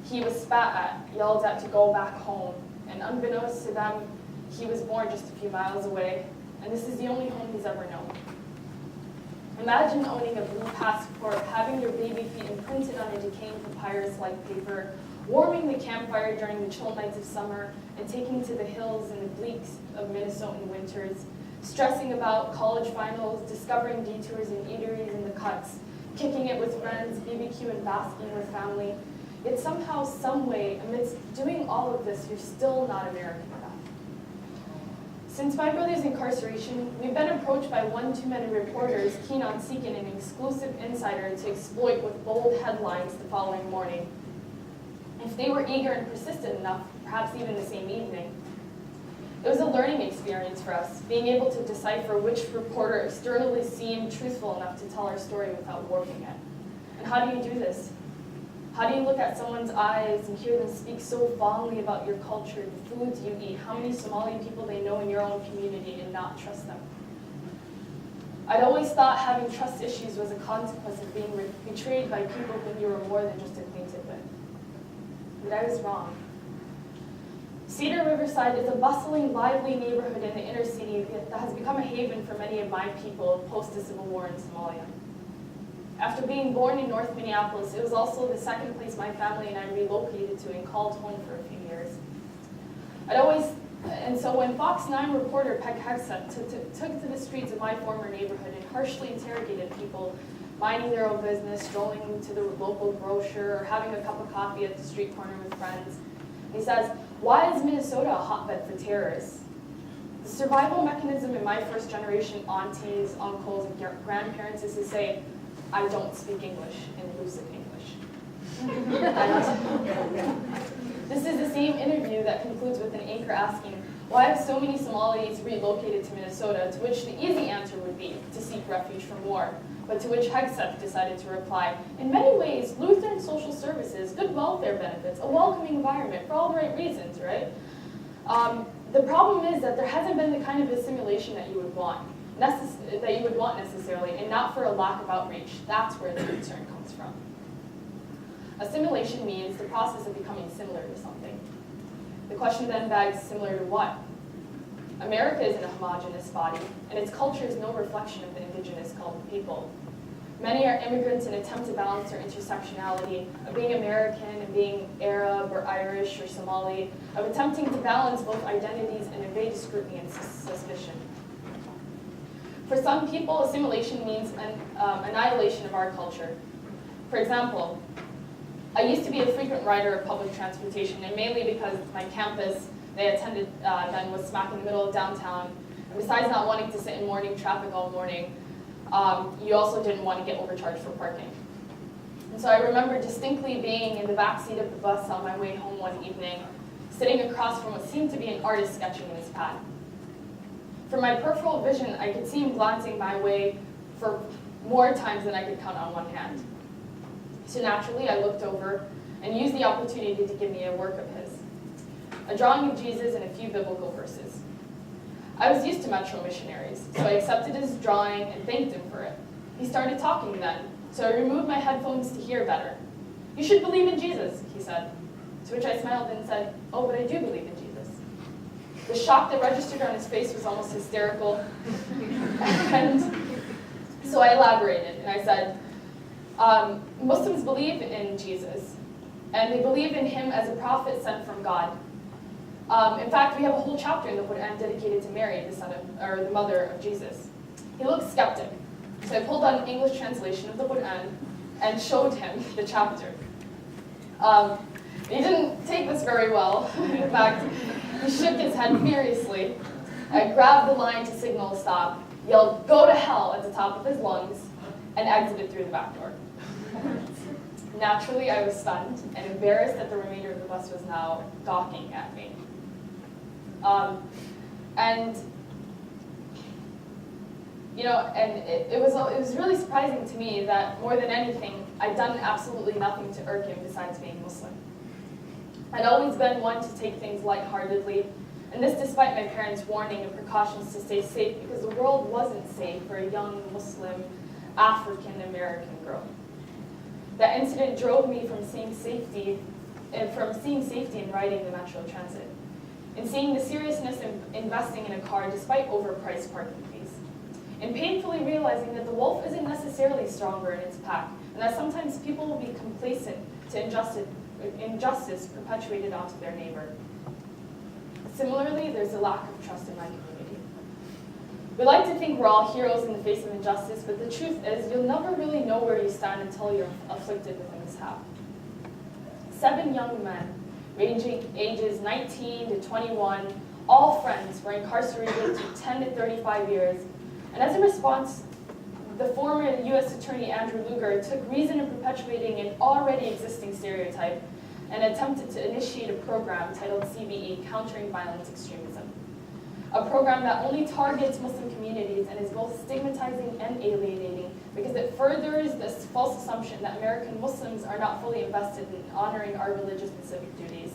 he was spat at, yelled at to go back home. And unbeknownst to them, he was born just a few miles away. And this is the only home he's ever known. Imagine owning a blue passport, having your baby feet imprinted on a decaying papyrus-like paper, warming the campfire during the chill nights of summer, and taking to the hills in the bleak of Minnesotan winters, stressing about college finals, discovering detours and eateries in the cuts, kicking it with friends, BBQ and basking with family. Yet somehow, some way, amidst doing all of this, you're still not American enough. Since my brother's incarceration, we've been approached by one too many reporters keen on seeking an exclusive insider to exploit with bold headlines the following morning. If they were eager and persistent enough, perhaps even the same evening. It was a learning experience for us, being able to decipher which reporter externally seemed truthful enough to tell our story without warping it. And how do you do this? How do you look at someone's eyes and hear them speak so fondly about your culture, the foods you eat, how many Somali people they know in your own community, and not trust them? I'd always thought having trust issues was a consequence of being betrayed by people whom you were more than just acquainted with. But I was wrong. Cedar Riverside is a bustling, lively neighborhood in the inner city that has become a haven for many of my people post the Civil War in Somalia. After being born in North Minneapolis, it was also the second place my family and I relocated to and called home for a few years. And so when Fox 9 reporter Peg Hegseth took to the streets of my former neighborhood and harshly interrogated people minding their own business, strolling to the local grocer, or having a cup of coffee at the street corner with friends, he says, why is Minnesota a hotbed for terrorists? The survival mechanism in my first generation aunties, uncles, and grandparents is to say, I don't speak English in lucid English. This is the same interview that that concludes with an anchor asking, why have so many Somalis relocated to Minnesota, to which the easy answer would be to seek refuge from war, but to which Hegseth decided to reply, in many ways, Lutheran social services, good welfare benefits, a welcoming environment, for all the right reasons, right? The problem is that there hasn't been the kind of assimilation that you would want necessarily, and not for a lack of outreach. That's where the concern comes from. Assimilation means the process of becoming similar to something. The question then begs, similar to what? America is a homogeneous body, and its culture is no reflection of the indigenous people. Many are immigrants and attempt to balance their intersectionality of being American and being Arab or Irish or Somali, of attempting to balance both identities and evade scrutiny and suspicion. For some people, assimilation means an annihilation of our culture. For example, I used to be a frequent rider of public transportation, and mainly because my campus they attended then was smack in the middle of downtown. And besides not wanting to sit in morning traffic all morning, you also didn't want to get overcharged for parking. And so I remember distinctly being in the back seat of the bus on my way home one evening, sitting across from what seemed to be an artist sketching in his pad. From my peripheral vision, I could see him glancing my way for more times than I could count on one hand. So naturally, I looked over and used the opportunity to give me a work of his, a drawing of Jesus and a few biblical verses. I was used to Metro missionaries, so I accepted his drawing and thanked him for it. He started talking then, so I removed my headphones to hear better. "You should believe in Jesus," he said, to which I smiled and said, "Oh, but I do believe in Jesus." The shock that registered on his face was almost hysterical, and so I elaborated, and I said, Muslims believe in Jesus, and they believe in him as a prophet sent from God. In fact, we have a whole chapter in the Quran dedicated to Mary, the mother of Jesus. He looked skeptic, so I pulled out an English translation of the Quran and showed him the chapter. He didn't take this very well. In fact, he shook his head furiously, grabbed the line to signal a stop, yelled, "Go to hell," at the top of his lungs, and exited through the back door. Naturally, I was stunned and embarrassed that the remainder of the bus was now gawking at me. It was really surprising to me that more than anything, I'd done absolutely nothing to irk him besides being Muslim. I'd always been one to take things lightheartedly, and this despite my parents' warning and precautions to stay safe because the world wasn't safe for a young Muslim African-American girl. That incident drove me from seeing safety in riding the Metro Transit, and seeing the seriousness of investing in a car despite overpriced parking fees, and painfully realizing that the wolf isn't necessarily stronger in its pack, and that sometimes people will be complacent to injustice perpetuated onto their neighbor. Similarly, there's a lack of trust in my community. We like to think we're all heroes in the face of injustice, but the truth is you'll never really know where you stand until you're afflicted with a mishap. 7 young men, ranging ages 19 to 21, all friends, were incarcerated to 10 to 35 years. And as a response, the former U.S. Attorney Andrew Lugar took reason in perpetuating an already existing stereotype and attempted to initiate a program titled CVE, Countering Violent Extremism. A program that only targets Muslim communities and is both stigmatizing and alienating because it furthers this false assumption that American Muslims are not fully invested in honoring our religious and civic duties.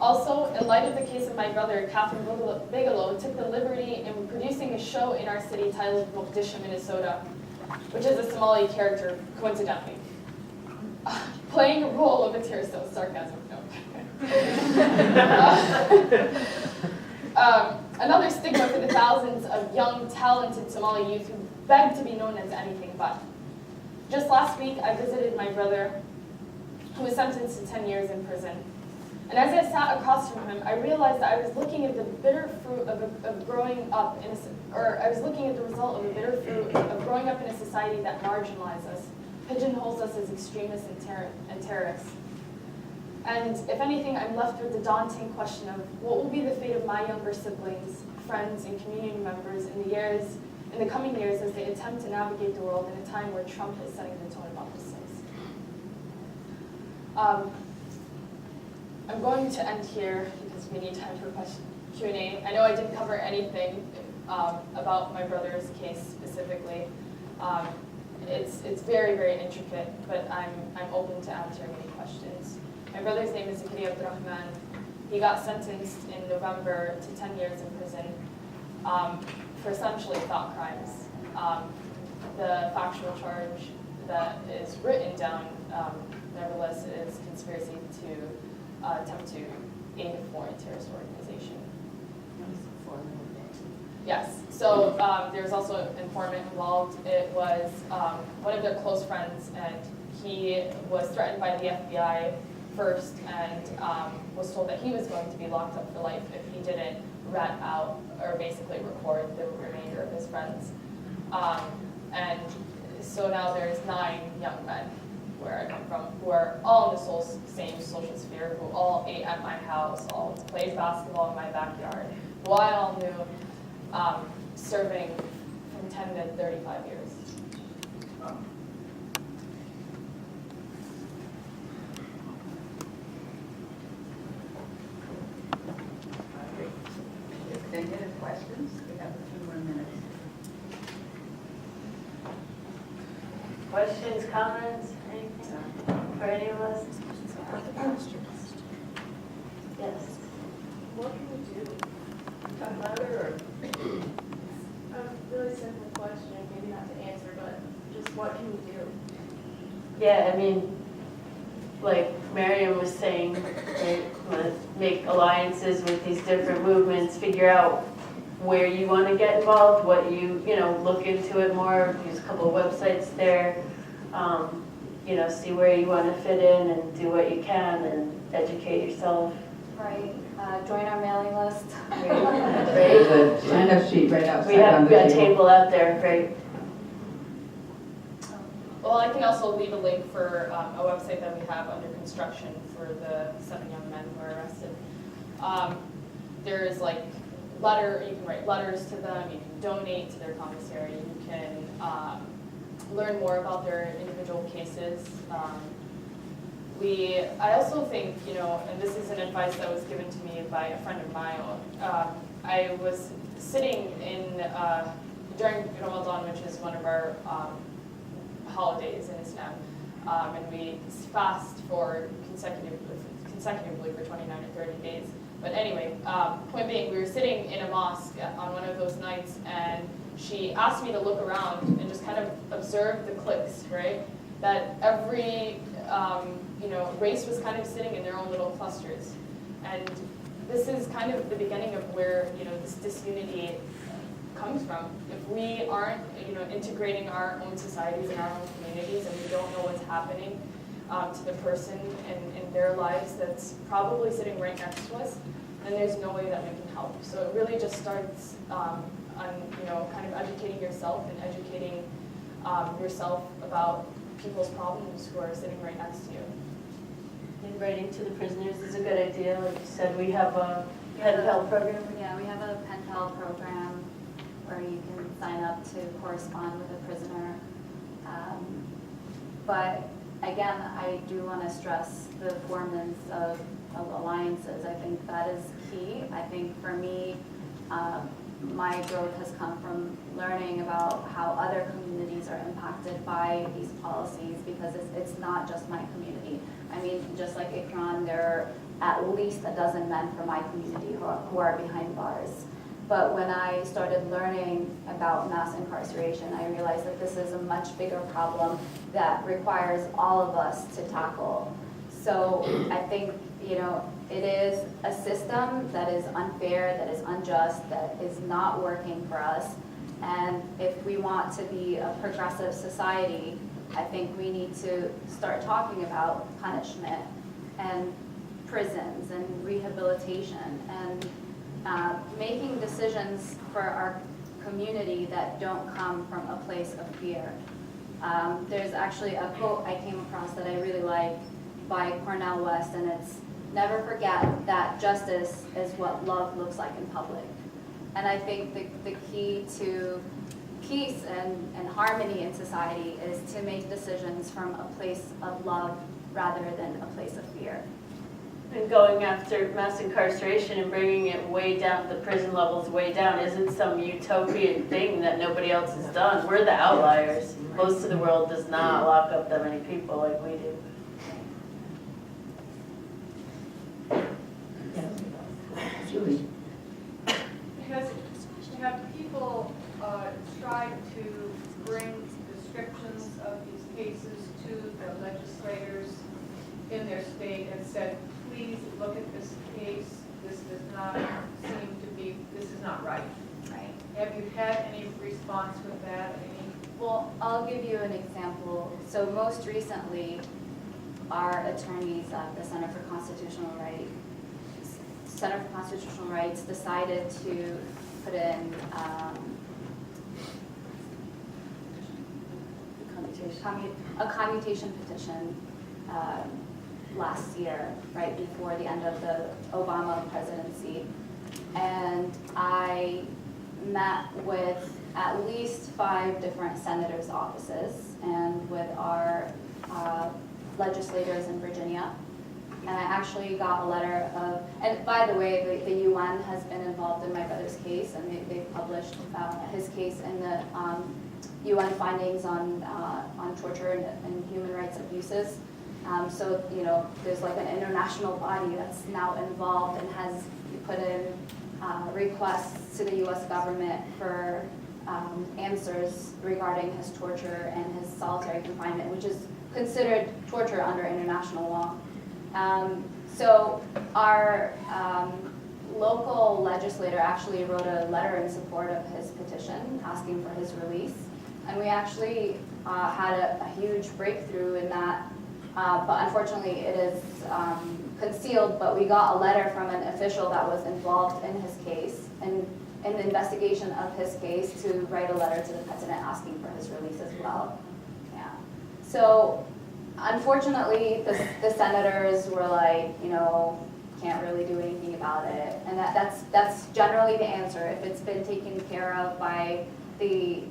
Also, in light of the case of my brother, Catherine Bigelow took the liberty in producing a show in our city titled Mogadishu, Minnesota, which is a Somali character, coincidentally, playing a role of a terrorist. That was sarcasm. No. Another stigma for the thousands of young, talented Somali youth who beg to be known as anything but. Just last week, I visited my brother, who was sentenced to 10 years in prison. And as I sat across from him, I realized that I was looking at the bitter fruit of growing up in I was looking at the result of the bitter fruit of growing up in a society that marginalizes us, pigeonholes us as extremists and terrorists. And if anything, I'm left with the daunting question of what will be the fate of my younger siblings, friends, and community members in the coming years as they attempt to navigate the world in a time where Trump is setting the tone about Muslims. I'm going to end here because we need time for Q&A. I know I didn't cover anything about my brother's case specifically. It's very, very intricate, but I'm open to answering any questions. My brother's name is Zakaria Abdurrahman. He got sentenced in November to 10 years in prison for essentially thought crimes. The factual charge that is written down, nevertheless, is conspiracy to attempt to aid a foreign terrorist organization. Yes, so there's also an informant involved. It was one of their close friends, and he was threatened by the FBI first and was told that he was going to be locked up for life if he didn't rat out or basically record the remainder of his friends. And so now there's 9 young men where I come from who are all in the same social sphere, who all ate at my house, all played basketball in my backyard, who I all knew, serving from 10 to 35 years.
Any other questions? We have a few more minutes.
Questions, comments, anything for any of us? Yes.
What can we do?
Or
A really simple question, maybe not to answer, but just what can we do?
Yeah, I mean, like Miriam was saying, right, make alliances with these different movements, figure out where you want to get involved, what you look into it more, use a couple of websites there, see where you want to fit in and do what you can and educate yourself.
Right, join our mailing list.
there's a sign-up sheet right outside
We have
on the
a table out there, right?
Well, I can also leave a link for a website that we have under construction for the 7 young men who were arrested. There's you can write letters to them, you can donate to their commissary, you can learn more about their individual cases. I also think, and this is an advice that was given to me by a friend of mine. I was sitting during Ramadan, which is one of our holidays in Islam, and we fast for consecutively for 29 or 30 days. But anyway, point being, we were sitting in a mosque on one of those nights, and she asked me to look around and just kind of observe the cliques, right? That every race was kind of sitting in their own little clusters, and this is kind of the beginning of where this disunity comes from. If we aren't integrating our own societies and our own communities, and we don't know what's happening to the person in their lives that's probably sitting right next to us, then there's no way that we can help. So it really just starts on kind of educating yourself and educating yourself about people's problems who are sitting right next to you.
And writing to the prisoners is a good idea. Like you said, we have a pen pal program.
Yeah, we have a pen pal program where you can sign up to correspond with a prisoner. But again, I do want to stress the formance of alliances. I think that is key. I think for me, my growth has come from learning about how other communities are impacted by these policies, because it's not just my community. I mean, just like Ikram, there are at least a dozen men from my community who are behind bars. But when I started learning about mass incarceration, I realized that this is a much bigger problem that requires all of us to tackle. So I think, it is a system that is unfair, that is unjust, that is not working for us. And if we want to be a progressive society, I think we need to start talking about punishment and prisons and rehabilitation and making decisions for our community that don't come from a place of fear. There's actually a quote I came across that I really like by Cornel West, and it's, "Never forget that justice is what love looks like in public." And I think the key to peace and harmony in society is to make decisions from a place of love rather than a place of fear.
And going after mass incarceration and bringing it way down, the prison levels way down, isn't some utopian thing that nobody else has done. We're the outliers. Most of the world does not lock up that many people like we do.
Julie?
Have people tried to bring descriptions of these cases to the legislators in their state and said, please look at this case, this does not seem to be, this is not right?
Right.
Have you had any response with that?
Well, I'll give you an example. So most recently, our attorneys at the Center for Constitutional Rights decided to put in a commutation petition last year, right before the end of the Obama presidency. And I met with at least 5 different senators' offices and with our legislators in Virginia. And I actually got a letter of, and by the way, the UN has been involved in my brother's case, and they published his case in the UN findings on torture and human rights abuses. So, you know, there's like an international body that's now involved and has put in requests to the US government for answers regarding his torture and his solitary confinement, which is considered torture under international law. So our local legislator actually wrote a letter in support of his petition asking for his release. And we actually had a huge breakthrough in that, but unfortunately it is concealed, but we got a letter from an official that was involved in his case and in the investigation of his case to write a letter to the president asking for his release as well. Yeah. So unfortunately, the senators were like, you know, can't really do anything about it. And that's generally the answer. If it's been taken care of by the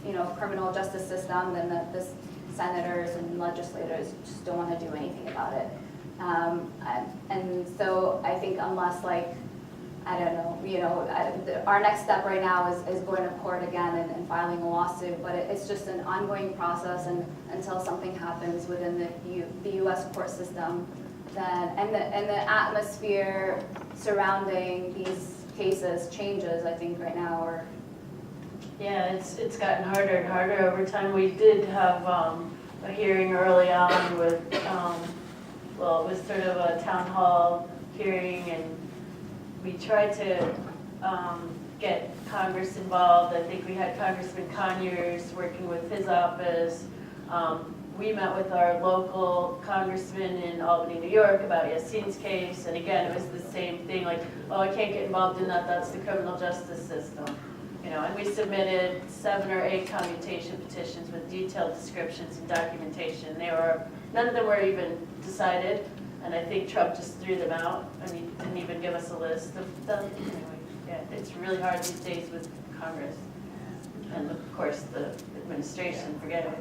you know, criminal justice system, then the senators and legislators just don't want to do anything about it. And so I think unless, like, I don't know, you know, our next step right now is going to court again and filing a lawsuit, but it's just an ongoing process, and until something happens within the U.S. court system, then and the atmosphere surrounding these cases changes, I think right now, or
Yeah, it's gotten harder and harder over time. We did have a hearing early on with, well, it was sort of a town hall hearing, and we tried to get Congress involved. I think we had Congressman Conyers working with his office. We met with our local congressman in Albany, New York about Yassine's case, and again, it was the same thing, like, oh, I can't get involved in that, that's the criminal justice system. You know, and we submitted 7 or 8 commutation petitions with detailed descriptions and documentation. None of them were even decided, and I think Trump just threw them out, and he didn't even give us a list of them. Anyway, yeah, it's really hard these days with Congress, and of course the administration, forget it.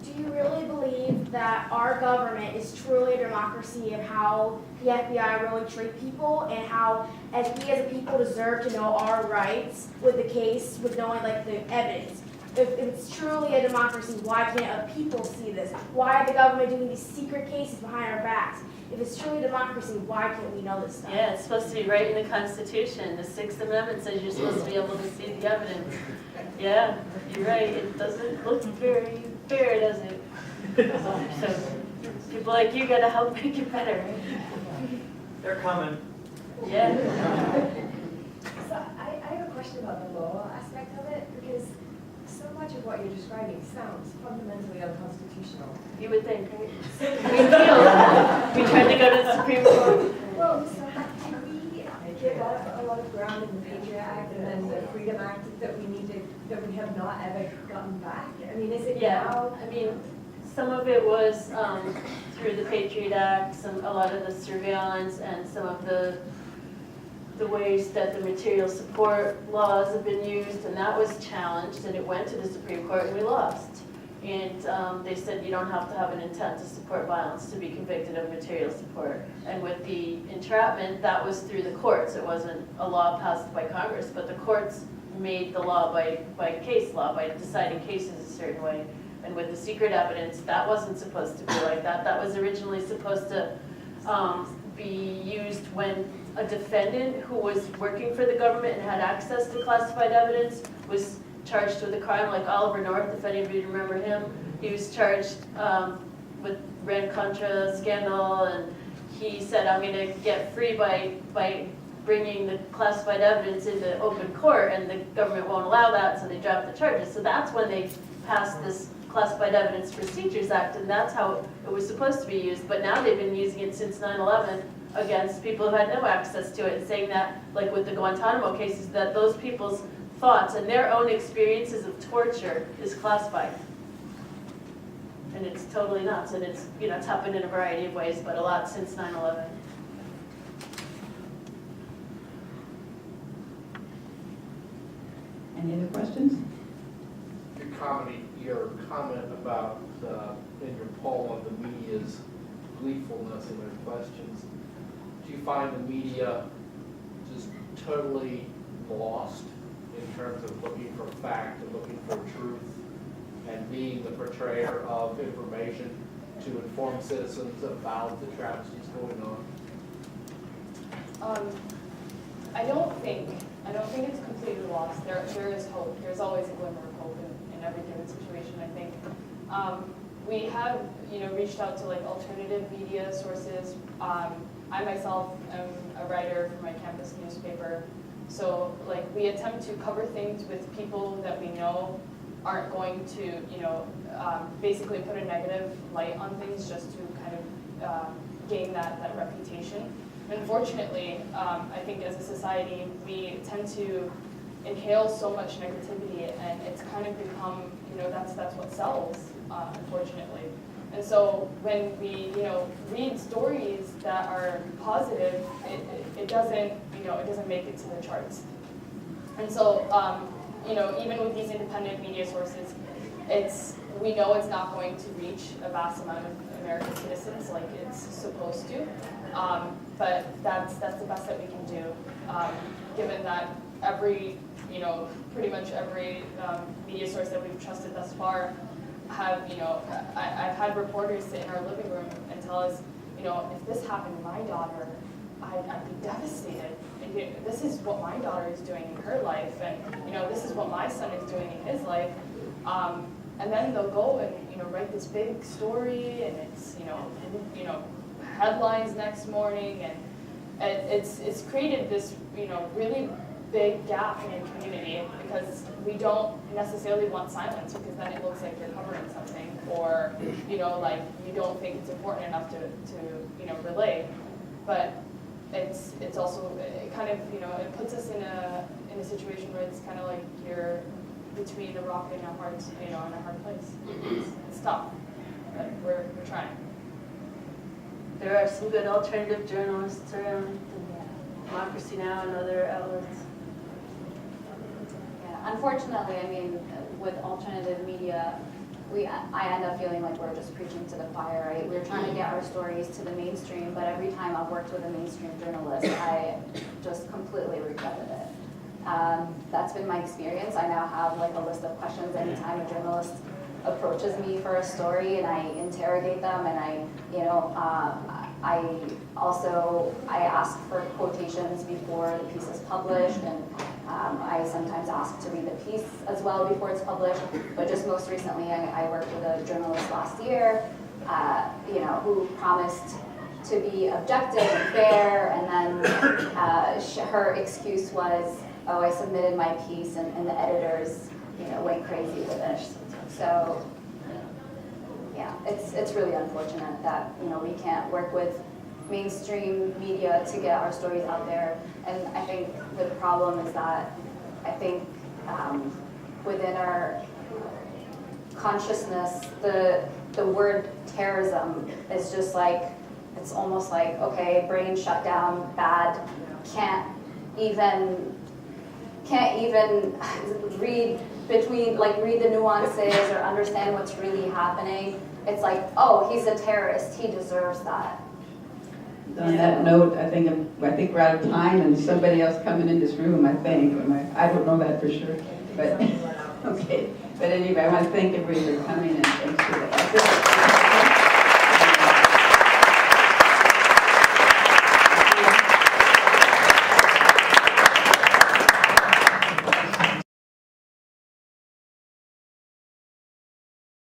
Do you really believe that our government is truly a democracy, and how the FBI really treat people, and how we as a people deserve to know our rights with the case, with knowing like the evidence? If it's truly a democracy, why can't people see this? Why are the government doing these secret cases behind our backs? If it's truly a democracy, why can't we know this stuff?
Yeah, it's supposed to be right in the Constitution. The 6th Amendment says you're supposed to be able to see the evidence. Yeah, you're right. It doesn't look very fair, does it? So people like you got to help make it better.
They're coming.
Yeah.
So I have a question about the law aspect of it, because so much of what you're describing sounds fundamentally unconstitutional.
You would think, right? We tried to go to the Supreme Court.
Well, so did we give up a lot of ground in the Patriot Act and then the Freedom Act that we have not ever gotten back? I mean, is it now?
I mean, some of it was through the Patriot Act, a lot of the surveillance, and some of the ways that the material support laws have been used, and that was challenged, and it went to the Supreme Court, and we lost. And they said you don't have to have an intent to support violence to be convicted of material support. And with the entrapment, that was through the courts. It wasn't a law passed by Congress, but the courts made the law by case law, by deciding cases a certain way. And with the secret evidence, that wasn't supposed to be like that. That was originally supposed to be used when a defendant who was working for the government and had access to classified evidence was charged with a crime, like Oliver North, if any of you remember him. He was charged with Ran-Contra scandal, and he said, I'm going to get free by bringing the classified evidence into open court, and the government won't allow that, so they dropped the charges. So that's when they passed this Classified Evidence Procedures Act, and that's how it was supposed to be used. But now they've been using it since 9/11 against people who had no access to it, and saying that, like with the Guantanamo cases, that those people's thoughts and their own experiences of torture is classified. And it's totally nuts, and it's, you know, it's happened in a variety of ways, but a lot since 9/11.
Any other questions?
Your comment about, in your poem, the media's gleefulness in their questions. Do you find the media just totally lost in terms of looking for fact and looking for truth and being the portrayer of information to inform citizens about the travesties going on?
I don't think it's completely lost. There is hope. There's always a glimmer of hope in every given situation, I think. We have, reached out to like alternative media sources. I myself am a writer for my campus newspaper. So like we attempt to cover things with people that we know aren't going to, basically put a negative light on things just to kind of gain that reputation. Unfortunately, I think as a society, we tend to inhale so much negativity, and it's kind of become, that's what sells, unfortunately. And so when we, read stories that are positive, it doesn't, it doesn't make it to the charts. And so, even with these independent media sources, we know it's not going to reach a vast amount of American citizens like it's supposed to. But that's the best that we can do, given that pretty much every media source that we've trusted thus far have, I've had reporters sit in our living room and tell us, if this happened to my daughter, I'd be devastated. And, this is what my daughter is doing in her life, and this is what my son is doing in his life. And then they'll go and write this big story, and it's headlines next morning, and it's created this really big gap in the community, because we don't necessarily want silence, because then it looks like you're covering something, or like you don't think it's important enough to relay. But it's also, it kind of it puts us in a situation where it's kind of like you're between a rock and a hard in a hard place. It's tough, but we're trying.
There are some good alternative journalists around, Democracy Now! And other outlets.
Yeah, unfortunately, I mean, with alternative media, I end up feeling like we're just preaching to the choir, right? We're trying to get our stories to the mainstream, but every time I've worked with a mainstream journalist, I just completely regretted it. That's been my experience. I now have like a list of questions anytime a journalist approaches me for a story, and I interrogate them, and I ask for quotations before the piece is published, and I sometimes ask to read the piece as well before it's published. But just most recently, I worked with a journalist last year, who promised to be objective and fair, and then her excuse was, "Oh, I submitted my piece, and the editors, went crazy with it." So, yeah, it's really unfortunate that we can't work with mainstream media to get our stories out there. And I think the problem is that I think within our consciousness, the word terrorism is just like, it's almost like, okay, brain shut down, bad, can't even read between, like, read the nuances or understand what's really happening. It's like, oh, he's a terrorist, he deserves that.
On that note, I think we're out of time, and somebody else coming in this room, I think. I don't know that for sure, but, okay. But anyway, I want to thank everybody for coming, and thanks for that.